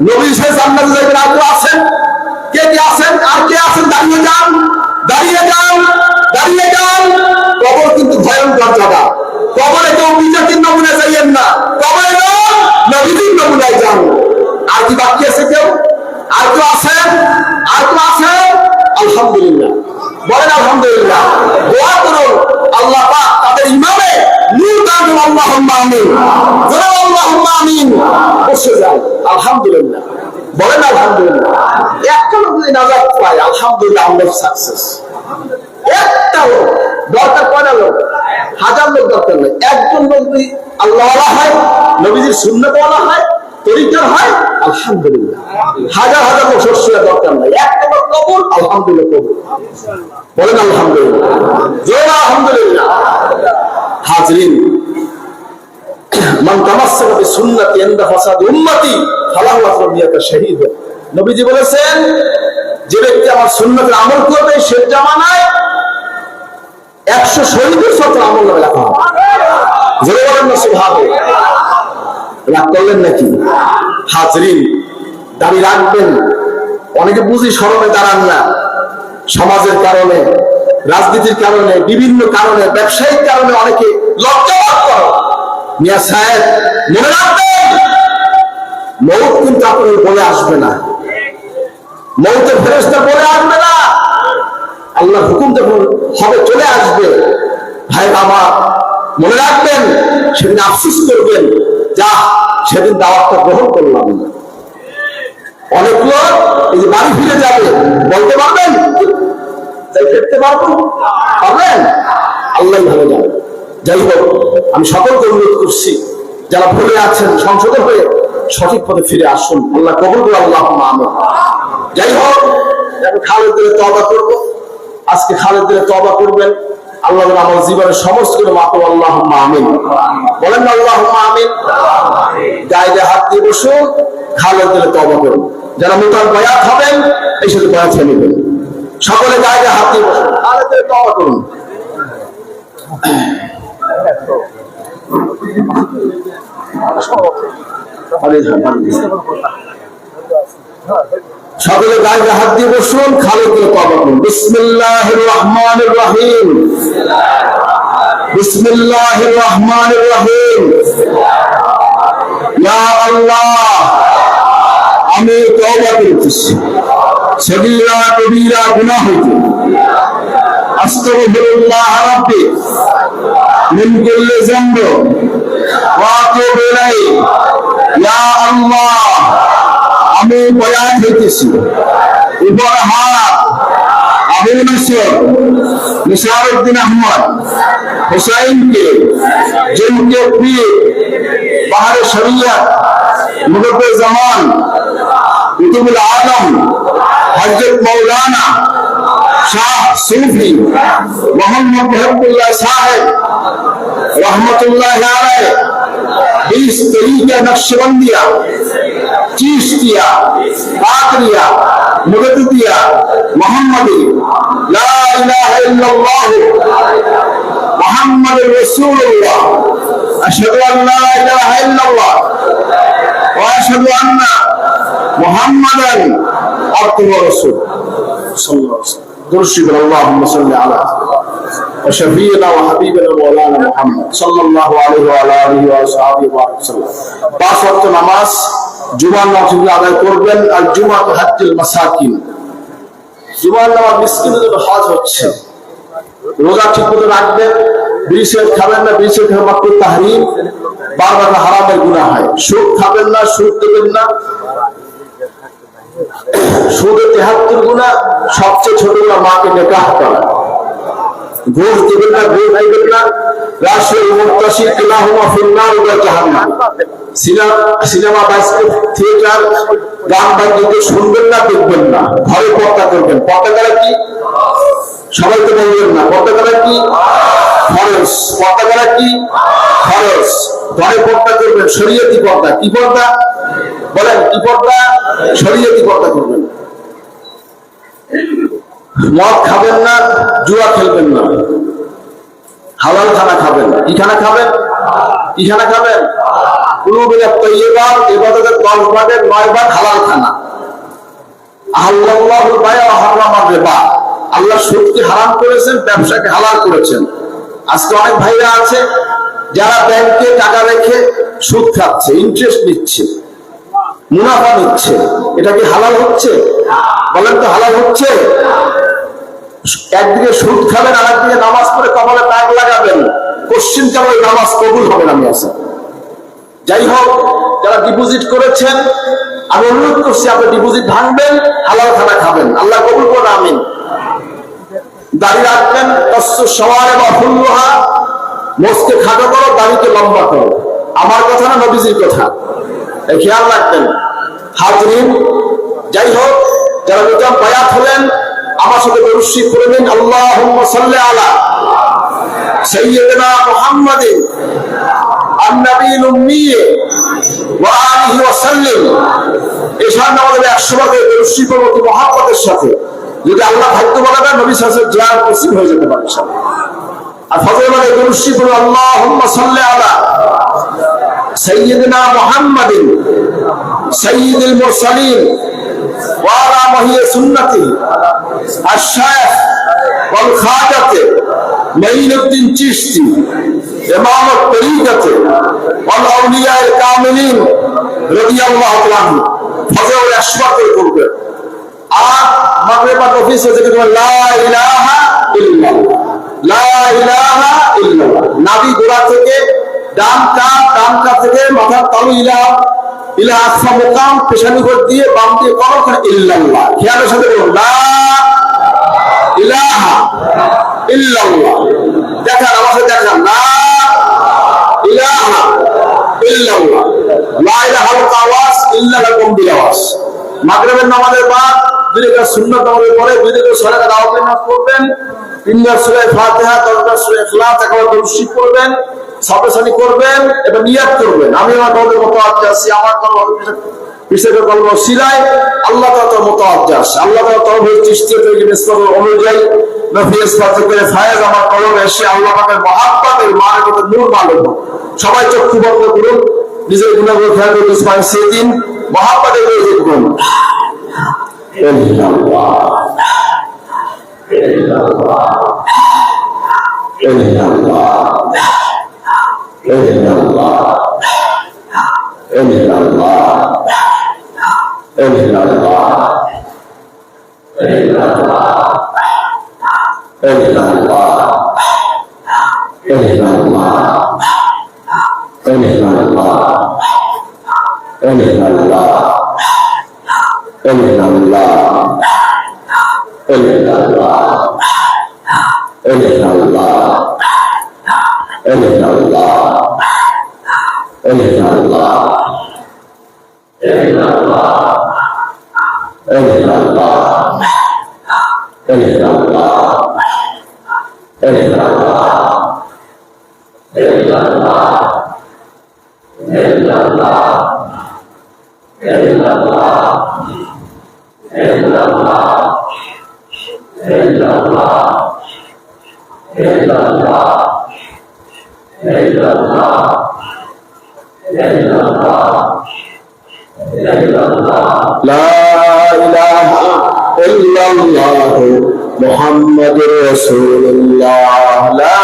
নবীজি সে জান্নাতে যাবেন? আর কেউ আছেন? কে কে আছেন? আর কে আছেন? দাঁড়িয়ে যান, দাঁড়িয়ে যান, দাঁড়িয়ে যান। কবর কিন্তু ভয়ঙ্কর জায়গা। কবরে কেউ বিজাতির নমুনায় যাইয়েন না, কবরে নবীজির নমুনায় যান। আর কি বাকি আছে কেউ? আর কেউ আছেন? আর কেউ আছেন? আলহামদুলিল্লাহ, বলেন আলহামদুলিল্লাহ। দোয়া করুন আল্লাহ পাক তাদের ইমামে নূর দান করুন। আল্লাহুম্মা আমিন, বলেন আল্লাহুম্মা আমিন। বসে যান, আলহামদুলিল্লাহ, বলেন আলহামদুলিল্লাহ। একটা লোক যদি নাজাত পায়, আলহামদুলিল্লাহ, আমরা সাকসেস। একটা লোক দরকার, কয়টা লোক? হাজার লোক দরকার নেই। একজন লোক যদি আল্লাহওয়ালা হয়, নবীজির সুন্নাতওয়ালা হয়, তরিকার হয়, আলহামদুলিল্লাহ। হাজার হাজার লোক শস্য দরকার নাই, একটা লোক কবুল, আলহামদুলিল্লাহ কবুল। বলেন আলহামদুলিল্লাহ, জোরে আলহামদুলিল্লাহ। হাজরিন, মান তামাসসাকা বিসুন্নতি ইনদা ফাসাদ উম্মতি ফালাহু আজরুন মিয়াতা শাহীদ। নবীজি বলেছেন, যে ব্যক্তি আমার সুন্নতের আমল করবে সে জামানায় 100 শহীদের সাথে আমল নামে লেখা হবে। জোরে বলেন না সুবহানাল্লাহ। রাগ করলেন নাকি? হাজরিন, দাড়ি রাখবেন। অনেকে বুঝি শরমে দাঁড়ান না, সমাজের কারণে, রাজনীতির কারণে, বিভিন্ন কারণে, ব্যবসায়িক কারণে অনেকে লজ্জাবোধ করে। মিয়া সাহেব, মনে রাখবেন, মৌত কিন্তু আপনার বলে আসবে না, মৌতের ফেরেশতা বলে আসবে না। আল্লাহর হুকুম যখন হবে চলে আসবে, ভাই আমার মনে রাখবেন, সেদিন আফসোস করবেন, যা সেদিন দাওয়াতটা গ্রহণ করলাম না। অনেক লোক এই যে বাড়ি ফিরে যাবে, বলতে পারবেন? তাই ফিরতে পারবেন? পারবেন? আল্লাহ ভালো যাবে। যাই হোক, আমি সকলকে অনুরোধ করছি, যারা ভুলে আছেন সংশোধন হয়ে সঠিক পথে ফিরে আসুন। আল্লাহ কবুল করুন, আল্লাহুম্মা আমিন। যাই হোক, খালেদ দিলে তওবা করব। আজকে খালেদ দিলে তওবা করবেন, আল্লাহ আমার জীবনের সমস্ত কিছু মাফ করুন। আল্লাহুম্মা আমিন, বলেন না আল্লাহুম্মা আমিন। গায়ে হাত দিয়ে বসুন, খালেদ দিলে তওবা করুন। যারা মুতাল বায়াত হবেন, এই সাথে বায়াত হয়ে নেবেন। সকলে গায়ে হাত দিয়ে বসুন, খালেদ দিলে তওবা করুন। সকলে গায়ে হাত দিয়ে বসুন, খালেদ দিলে তওবা করুন। বিসমিল্লাহির রহমানির রহিম, বিসমিল্লাহির রহমানির রহিম। ইয়া আল্লাহ, আমি তওবা করতেছি সগীরা কবিরা গুনাহ হইতে। আস্তাগফিরুল্লাহ রাব্বি মিন কুল্লি যামব ওয়া আতুবু ইলাইহি। ইয়া আল্লাহ, আমি বয়াত হইতেছি উপর হাত আবু নসর নিসারউদ্দিন আহমদ হুসাইনকে जिनके पीर बाहर शरीयत मुदब्बिर जमान कुतुबुल आलम हजरत मौलाना शाह सूफी मोहम्मद महबूबुल्लाह साहब रहमतुल्लाह अलैह 20 तरीका नक्शबंदिया चिश्तिया कादरिया मुजद्दिदिया मोहम्मदी ला इलाहा इल्लल्लाह मुहम्मद रसूलुल्लाह अशहदु अन ला इलाहा इल्लल्लाह व अशहदु अन्ना मुहम्मदन अब्दुहु व रसूलुहु सल्लल्लाहु अलैहि वसल्लम दुरुद अल्लाहुम्मा सल्लि अला शफीना व हबीबना मौलाना मुहम्मद सल्लल्लाहु अलैहि व आलिहि व असहाबिहि व सल्लम। 5 ওয়াক্ত নামাজ জুমার নামাজ আদায় করবেন। আর জুমা তো হজ্জুল মাসাকিন, জুমার নামাজ মিসকিনদের জন্য হজ হচ্ছে। রোজা ঠিক মতো রাখবেন, বিড়ি সিগারেট খাবেন না, বিড়ি সিগারেট খাওয়া মাত্র তাহরিম, বারবার হারামের গুনাহ হয়। সুদ খাবেন না, সুদ দেবেন না, সুদের 73 গুনাহ, সবচেয়ে ছোট গুনাহ মাকে নিকাহ করা। ঘুষ দেবেন না, ঘুষ খাইবেন না, রাশিয়াল মুত্তাসির ইলাহুমা ফিন্নার ওয়া জাহান্নাম। সিনেমা, বায়োস্কোপ, থিয়েটার, গান বাদ্য শুনবেন না, দেখবেন না, ঘরে পর্দা করবেন। পর্দা করা কি? সবাই তো বলবেন না। পর্দা করা কি? ফরজ। পর্দা করা কি? ফরজ। ঘরে পর্দা করবেন, শরীয়তি পর্দা। কি পর্দা বলেন? কি পর্দা? শরীয়তি পর্দা করবেন। মদ খাবেন না, জুয়া খেলবেন না, হালাল খানা খাবেন। কি খানা খাবেন? কি খানা খাবেন? কুলুবিল তাইয়্যিবাত, ইবাদতের 10 ভাগের 9 ভাগ হালাল খানা। আল্লাহুল বায়আ ওয়া হারামার রিবা, আল্লাহ সুদকে হারাম করেছেন, ব্যবসাকে হালাল করেছেন। আজকে অনেক ভাইরা আছে যারা ব্যাংকে টাকা রেখে সুদ খাচ্ছে, ইন্টারেস্ট নিচ্ছে, মুনাফা নিচ্ছে। এটা কি হালাল হচ্ছে? বলেন তো, হালাল হচ্ছে? একদিকে সুদ খাবেন, আর একদিকে নামাজ পড়ে কপালে দাগ লাগাবেন, পশ্চিম কালে নামাজ কবুল হবে না। মিয়াসা, যাই হোক, যারা ডিপোজিট করেছেন, আমি অনুরোধ করছি আপনি ডিপোজিট ভাঙবেন, হালাল খানা খাবেন, আল্লাহ কবুল করুন, আমিন। দাড়ি রাখবেন, তসসু শাওয়ারে বা ফুল্লুহা, মোচকে খাটো করো, দাড়িকে লম্বা করো। আমার কথা না, নবীজির কথা, খেয়াল রাখবেন। হাজরিন, যাই হোক, যারা নতুন বায়াত হলেন আমার সাথে দরুদ শরীফ পড়ে নিন। আল্লাহুম্মা সাল্লি আলা সাইয়্যিদিনা মুহাম্মাদিন আন-নাবিয়্যিল উম্মি ওয়া আলিহি ওয়া সাল্লিম। এশার নামাজে 100 বার দরুদ শরীফ পড়তে মুহাম্মাদের সাথে, যদি আল্লাহ ভাগ্য বলে না, নবী সাল্লাল্লাহু আলাইহি ওয়াসাল্লাম জিয়ারত নসিব হয়ে যেতে পারে ইনশাআল্লাহ। আর ফজরের নামাজে দরুদ শরীফ পড়ুন। আল্লাহুম্মা সাল্লি আলা সাইয়্যিদিনা মুহাম্মাদিন সাইয়্যিদিল মুরসালিন ওয়া আলা মাহিয়া সুন্নতি আশ-শায়খ ওয়াল খাজাতে মাইনুদ্দিন চিশতি ইমামত তরিকাতে ওয়াল আউলিয়ায়ে কামিলিন রাদিয়াল্লাহু তাআলা আনহু। ফজর 100 বার করে পড়বেন। আর মাগরিবার অফিসে থেকে লা ইলাহা ইল্লাল্লাহ, লা ইলাহা ইল্লাল্লাহ। নাভি গোড়া থেকে ডান কাঁধ থেকে মাথার তালু ইলা আকসা মুকাম, পেশানি করে দিয়ে বাম দিয়ে করো, ইল্লাল্লাহ। খেয়ালের সাথে বলুন, লা ইলাহা ইল্লাল্লাহ। দেখান, আমাকে দেখান, লা ইলাহা ইল্লাল্লাহ। লা ইলাহার আওয়াজ, ইল্লাল্লাহ গম্ভীর আওয়াজ। মাগরিবের নামাজের বাদ 2 রাকাত সুন্নাত নামাজের পরে 2 রাকাত সালাত দাওয়াতের নামাজ পড়বেন, 3 বার সূরা ফাতিহা, 10 বার সূরা ইখলাস, একবার দরুদ শরীফ পড়বেন, সাবধানী করবেন, এবং নিয়াত করবেন, আমি আমার দলের মুতাওয়াজ্জিহ আছি, আমার দল পিছনে কলম সিলাই আল্লাহ তাআলার মুতাওয়াজ্জিহ আছে। আল্লাহ তাআলা তওহীদ চিশতিয়া থেকে নিসবত অনুযায়ী নফি ইসবাত করে ফায়েজ আমার কলমে এসে আল্লাহ পাকের মহব্বতের মারফতের নূর মালুম। সবাই চক্ষু বন্ধ করুন, নিজের গুনাহগুলো খেয়াল করে ইসমাইল সেদিন মহব্বতে করে দেখুন। ইল্লাল্লাহ ইল্লাল্লাহ ইল্লাল্লাহ ইল্লাল্লাহ ইল্লাল্লাহ ইল্লাল্লাহ ইল্লাল্লাহ ইল্লাল্লাহ ইল্লাল্লাহ ইল্লাল্লাহ ইল্লাল্লাহ ইল্লাল্লাহ ইল্লাল্লাহ ইল্লাল্লাহ ইল্লাল্লাহ ইল্লাল্লাহ মুহাম্মাদুর রাসূলুল্লাহ লা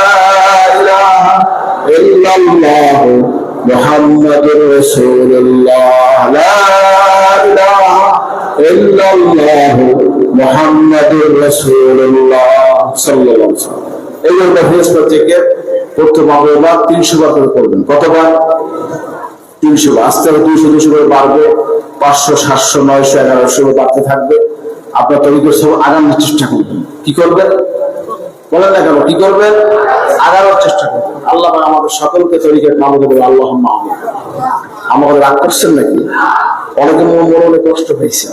ইলাহা ইল্লাল্লাহ মুহাম্মাদুর রাসূলুল্লাহ লা ইলাহা ইল্লাল্লাহ মুহাম্মাদুর রাসূলুল্লাহ সাল্লাল্লাহু আলাইহি ওয়াসাল্লাম। এই একটা ফেরেশতা থেকে পড়তে পারবে বা 300 বার করে পড়বেন। কতবার? 300 বার। আস্তে আস্তে 200 করে বাড়বে, 500 700 900 1100 বাড়তে থাকবে। আপনার তরিকার সব আগানোর চেষ্টা করবেন। কি করবেন বলেন না কেন? কি করবেন? আগানোর চেষ্টা করবেন। আল্লাহ আমাদের সকলকে তরিকার নামে বলে আল্লাহুম্মা আমিন। আমাদের রাগ করছেন নাকি? অনেকে মনে কষ্ট হয়েছে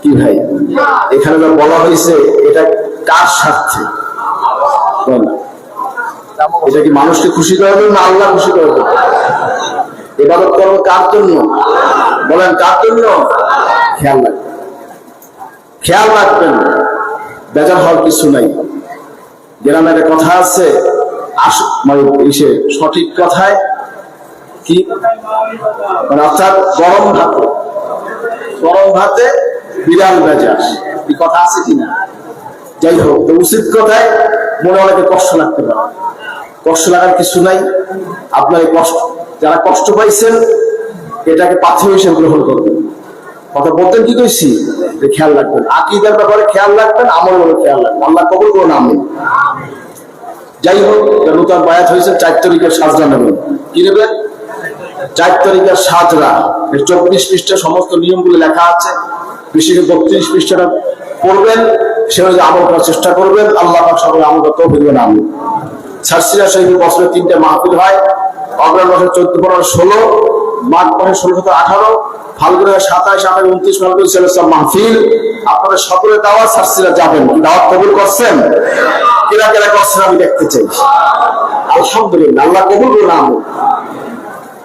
কি ভাই? এখানে যা বলা হয়েছে এটা কার স্বার্থে? এটা কি মানুষকে খুশি করবে না আল্লাহ খুশি করবে? ইবাদত করবো কার জন্য? বলেন কার জন্য? খেয়াল রাখবেন, খেয়াল রাখবেন, বেজার হওয়ার কিছু নাই। গ্রামে একটা কথা আছে, মানে সঠিক কথায় কি মানে অর্থাৎ গরম ভাতে বিড়াল বেজার, এই কথা আছে কিনা? যাই হোক, তো উচিত কথায় মনে অনেকে কষ্ট লাগতে পারে। কষ্ট লাগার কিছু নাই। আপনার এই কষ্ট, যারা কষ্ট পাইছেন এটাকে পাথর হিসেবে গ্রহণ করবেন। কথা বলতেন কি কইছি? খেয়াল রাখবেন, আকীদার ব্যাপারে খেয়াল রাখবেন, আমল ব্যাপারে খেয়াল রাখবেন। আল্লাহ কবুল করুন, আমিন। যাই হোক, নতুন বায়াত হয়েছে 4 তারিখের সাজরা নেবেন। কি নেবেন? 4 তারিখের সাজরা। 24 পৃষ্ঠা সমস্ত নিয়মগুলো লেখা আছে। বিশেষ 32 পৃষ্ঠাটা পড়বেন, সে অনুযায়ী আমল করার চেষ্টা করবেন। আল্লাহ পাক সকলে আমল করতে তৌফিক দেন, আমিন। সারসিরা শহীদ বছরে 3টে মাহফিল হয়। অগ্রহায়ণ মাসে 14, 15, 16, মাঘ মাসে 16, 17, 18, ফাল্গুনের 27, 28, 29 ফাল্গুন সব মাহফিল। আপনাদের সকলে দাওয়াত, সারসিরা যাবেন। দাওয়াত কবুল করছেন? কেরা কেরা করছেন আমি দেখতে চাই। আলহামদুলিল্লাহ, আল্লাহ কবুল করুন, আমিন।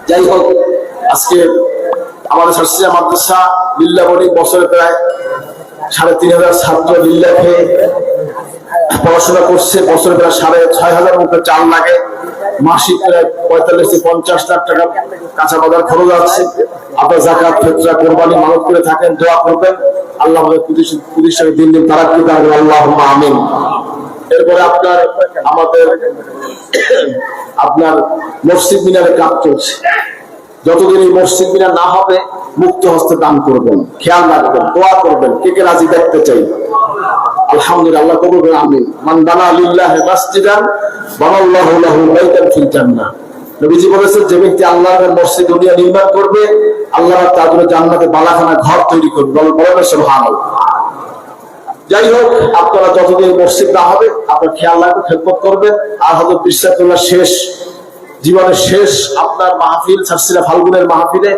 যাই হোক, আজকে আমাদের সারসিরা মাদ্রাসা লিল্লাহ বডি বছরে প্রায় 3500 ছাত্র লিল্লাহ খেয়ে পড়াশোনা করছে। বছরে প্রায় 6500 মতো চাল লাগে। মাসিক প্রায় 45 থেকে 50 লাখ টাকা কাঁচা বাজার খরচ আছে। আপনার যাকাত, ফিতরা, কোরবানি মানত করে থাকেন, দোয়া করবেন। আল্লাহ আমাদের প্রতিষ্ঠানে দিন দিন তারাক্কি দান করুন, আল্লাহুম্মা আমিন। এরপরে আপনার মসজিদ মিনারে কাজ চলছে। যতদিন এই মসজিদ মিনার না হবে, মুক্ত হস্তে দান করবেন। খেয়াল রাখবেন, দোয়া করবেন। কে কে রাজি দেখতে চাই? আলহামদুলিল্লাহ, আল্লাহ কবুল করুন, আমিন। মান বানা লিল্লাহি মাসজিদান বানাল্লাহু লাহু বাইতান ফিল জান্নাহ। নবীজি বলেছেন, যে ব্যক্তি আল্লাহর মসজিদ দুনিয়া নির্মাণ করবে, আল্লাহ তার জন্য জান্নাতে বালাখানা ঘর তৈরি করবে। বলেন সুবহানাল্লাহ। যাই হোক, আপনারা যতদিন মসজিদ না হবে, আপনার খেয়াল রাখবেন, খেদমত করবেন। আর হযরত পীর সাহেবুল্লাহ শেষ জীবনের শেষ আপনার মাহফিল সারসিরা ফাল্গুনের মাহফিলে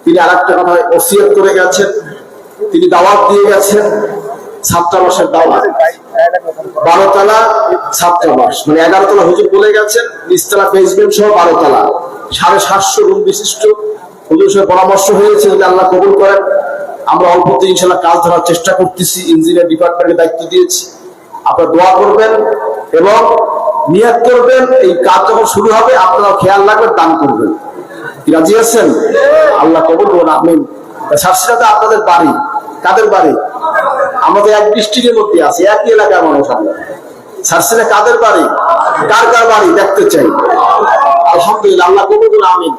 তিনি আরেকটা কথা ওসিয়ত করে গেছেন। তিনি দাওয়াত দিয়ে গেছেন, ছাত্রাবাসের দাওয়াত। 12 তলা ছাত্রাবাস, মানে 11 তলা হুজুর বলে গেছেন, নিচতলা বেসমেন্ট সহ 12 তলা, 750 রুম বিশিষ্ট। হুজুর সাথে পরামর্শ হয়েছে, যদি আল্লাহ কবুল করেন আমরা অল্পতে ইনশাআল্লাহ কাজ ধরার চেষ্টা করতেছি। ইঞ্জিনিয়ার ডিপার্টমেন্টের দায়িত্ব দিয়েছি। আপনারা দোয়া করবেন এবং নিয়ত করবেন, এই কাজ যখন শুরু হবে আপনারা খেয়াল রাখবেন, দান করবেন। কি রাজি আছেন? আল্লাহ কবুল করুন, আমিন। সারসিরাতে আপনাদের বাড়ি, কাদের বাড়ি? আমাদের এক ডিস্ট্রিক্টের মধ্যে আছে, একই এলাকার মানুষ। আমরা সারসিরা কাদের বাড়ি, কার কার বাড়ি দেখতে চাই। আলহামদুলিল্লাহ, আল্লাহ কবুল করুন, আমিন।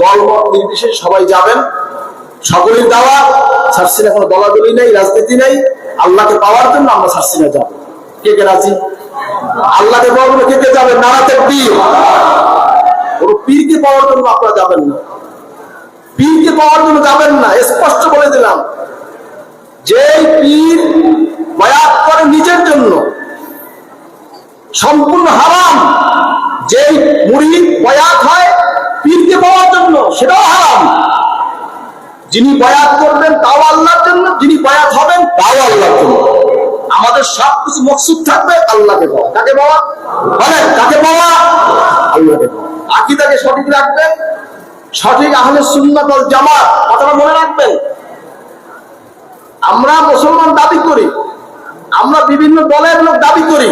দলমত নির্বিশেষে সবাই যাবেন, সকলের দাওয়া। সারসিরা কোনো দলাদলি নেই, রাজনীতি নেই। আল্লাহকে পাওয়ার জন্য আমরা সারসিরা যাব। কে কে রাজি? আল্লাহকে পাওয়ার জন্য কে কে যাবেন? নারা তাকবীর। ওর পীরকে পাওয়ার জন্য আপনারা যাবেন না, পীরকে পাওয়ার জন্য যাবেন না। স্পষ্ট বলে দিলাম, যে পীর বায়াত করে নিজের জন্য, সম্পূর্ণ হারাম। যেই মুরিদ বায়াত হয় পীরকে পাওয়ার জন্য, সেটাও হারাম। যিনি বায়াত করবেন তাও আল্লাহর জন্য, যিনি বায়াত হবেন তাও আল্লাহর জন্য। আমাদের সবকিছু মকসুদ থাকবে আল্লাহকে পাওয়া। কাকে পাওয়া? বলেন কাকে পাওয়া? আল্লাহকে পাওয়া। আকীদাকে সঠিক রাখবেন, সঠিক আহলে সুন্নাত ওয়াল জামাত, কথাটা মনে রাখবেন। আমরা মুসলমান দাবি করি, আমরা বিভিন্ন দলের লোক দাবি করি,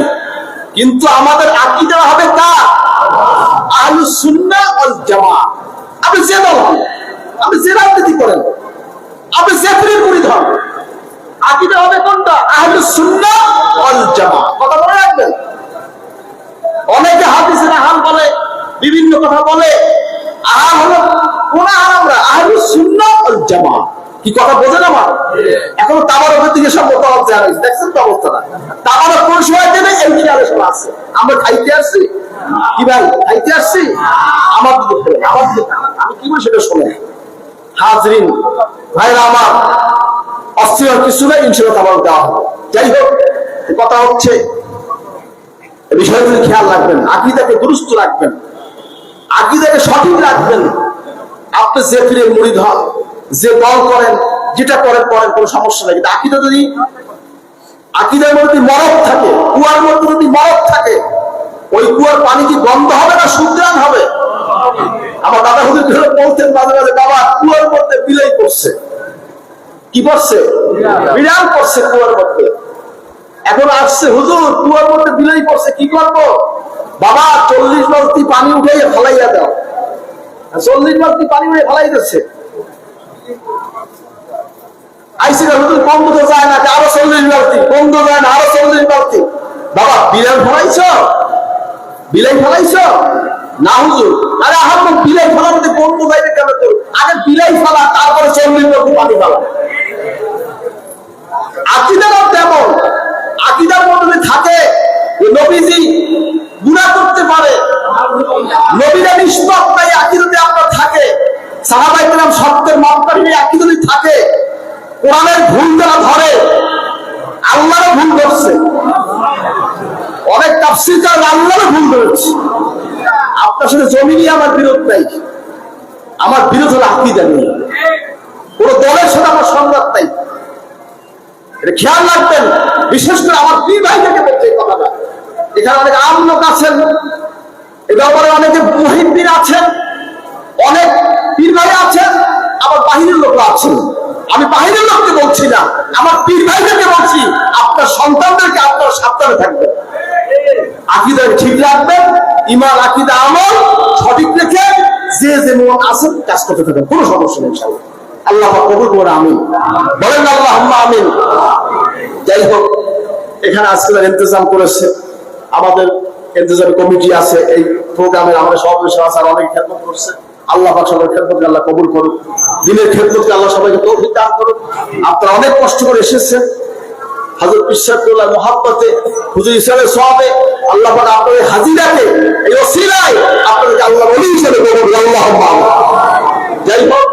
কিন্তু আমাদের আকীদা হবে কার? আহলুস সুন্নাহ ওয়াল জামাত। আপনি যে দল হন, আপনি যে রাজনীতি করেন, আপনি যে পীরের মুরিদ হন, আকীদা হবে কোনটা? আহলুস সুন্নাহ ওয়াল জামাত। কথা মনে রাখবেন। অনেকে হাদিসের আহাল বলে, বিভিন্ন কথা বলে, আহাল হলো কোন আহাল? আমরা আহলুস সুন্নাহ ওয়াল জামাত। কি কথা বোঝেন আমার? এখন তাবারকের দিকে সব মতামত দেওয়া হয়েছে, দেখছেন তো অবস্থাটা। তাবারক কোন সময় দেবে এই কি আলোচনা আছে। আমরা খাইতে আসছি কি ভাই? খাইতে আসছি আমার দিকে, আমার দিকে আমি কি বলি সেটা শোনেন। হাজরিন ভাইরা আমার, অস্থির কিছু নেই, ইনশাআল্লাহ তাবারক দেওয়া হবে। যাই হোক, কথা হচ্ছে বিষয়গুলি খেয়াল রাখবেন, আকীদাকে দুরুস্ত রাখবেন, আকীদাকে সঠিক রাখবেন। আপনি যে পীরের মুরিদ হন, যে দল করেন, যেটা করেন করেন, কোনো সমস্যা নেই। কিন্তু আকীদা যদি, আকীদার মধ্যে মরদ থাকে, কুয়ার মধ্যে যদি মরদ থাকে, ওই কুয়ার পানি কি বন্ধ হবে না শুদ্রান হবে? আমার দাদা হুজুর বলতেন মাঝে মাঝে, বাবা কুয়ার মধ্যে বিলাই করছে। কি করছে? বিড়াল করছে কুয়ার মধ্যে। এখন আসছে, হুজুর কুয়ার মধ্যে বিলাই করছে, কি করবো? বাবা 40 বালতি পানি উঠাইয়া ফেলাইয়া দাও। 40 বালতি পানি উঠে ফেলাই দিচ্ছে। আইসি হুজুর বন্ধ তো যায় না, আরো 40 বালতি, বন্ধ যায় না, আরো 40 বালতি। বাবা বিড়াল ফেলাইছ? বিলাই ফেলাইছ? না হুজুর। আরে আহার বিলাই ফেলাতে বন্ধ যাইবে কেন? তোর আগে বিলাই ফেলা, তারপরে 40 বালতি পানি ফেলা। আকীদাও তেমন। আকীদার মধ্যে থাকে নবীজি গুনাহ করতে পারে, নবীরা নিষ্পাপ, তাই আকীদাতে আপনার থাকে। সাহাবায়ে কেরাম সত্যের মাপকাঠি নিয়ে আকীদাতে থাকে। কোরআনের ভুল যারা ধরে, আল্লাহরও ভুল ধরছে। অনেক তাফসীরকার আল্লাহরও ভুল ধরেছে। আপনার সাথে জমিনে আমার বিরোধ নাই, আমার বিরোধ হলো আকীদা নিয়ে। কোন দলের সাথে আমার সংঘাত নাই, এটা খেয়াল রাখবেন। বিশেষ করে আমার পীর ভাইদেরকে বলতে এই কথাটা। এখানে অনেক আম লোক আছেন, এ ব্যাপারে অনেকে মুহিদ্দিন আছেন, অনেক পীর ভাই আছেন, আবার বাহিরের লোকরা আছেন। আমি বাহিরের লোককে বলছি না, আমার পীর ভাইদেরকে বলছি, আপনার সন্তানদেরকে আপনার সাবধানে থাকবেন, আকীদা ঠিক রাখবেন, ঈমান আকীদা আমল সঠিক রেখে যে যেমন আছেন কাজ করতে থাকবেন, কোনো সমস্যা নেই ইনশাআল্লাহ। আল্লাহ কবুল করুন, আমিন বলেন, আল্লাহুম্মা আমিন। যাই হোক, এখানে আজকে ইন্তজাম করেছে, আমাদের ইন্তজাম কমিটি আছে, এই প্রোগ্রামের আমাদের সভাপতি আছে, অনেক খেদমত করছে। আল্লাহ পাক সবার খেদমতকে আল্লাহ কবুল করুন, দিনের খেদমতকে আল্লাহ সবাইকে তৌফিক দান করুন। আপনারা অনেক কষ্ট করে এসেছেন, হযরত ইশরাকুল্লাহ মুহাব্বতে, হুজুর ইসলামের সওয়াবে আল্লাহ পাক আপনাদের হাজিরাকে, এই ওসিলায় আপনাদেরকে আল্লাহ ওলি হিসেবে কবুল করুন, আল্লাহুম্মা আমিন। যাই হোক।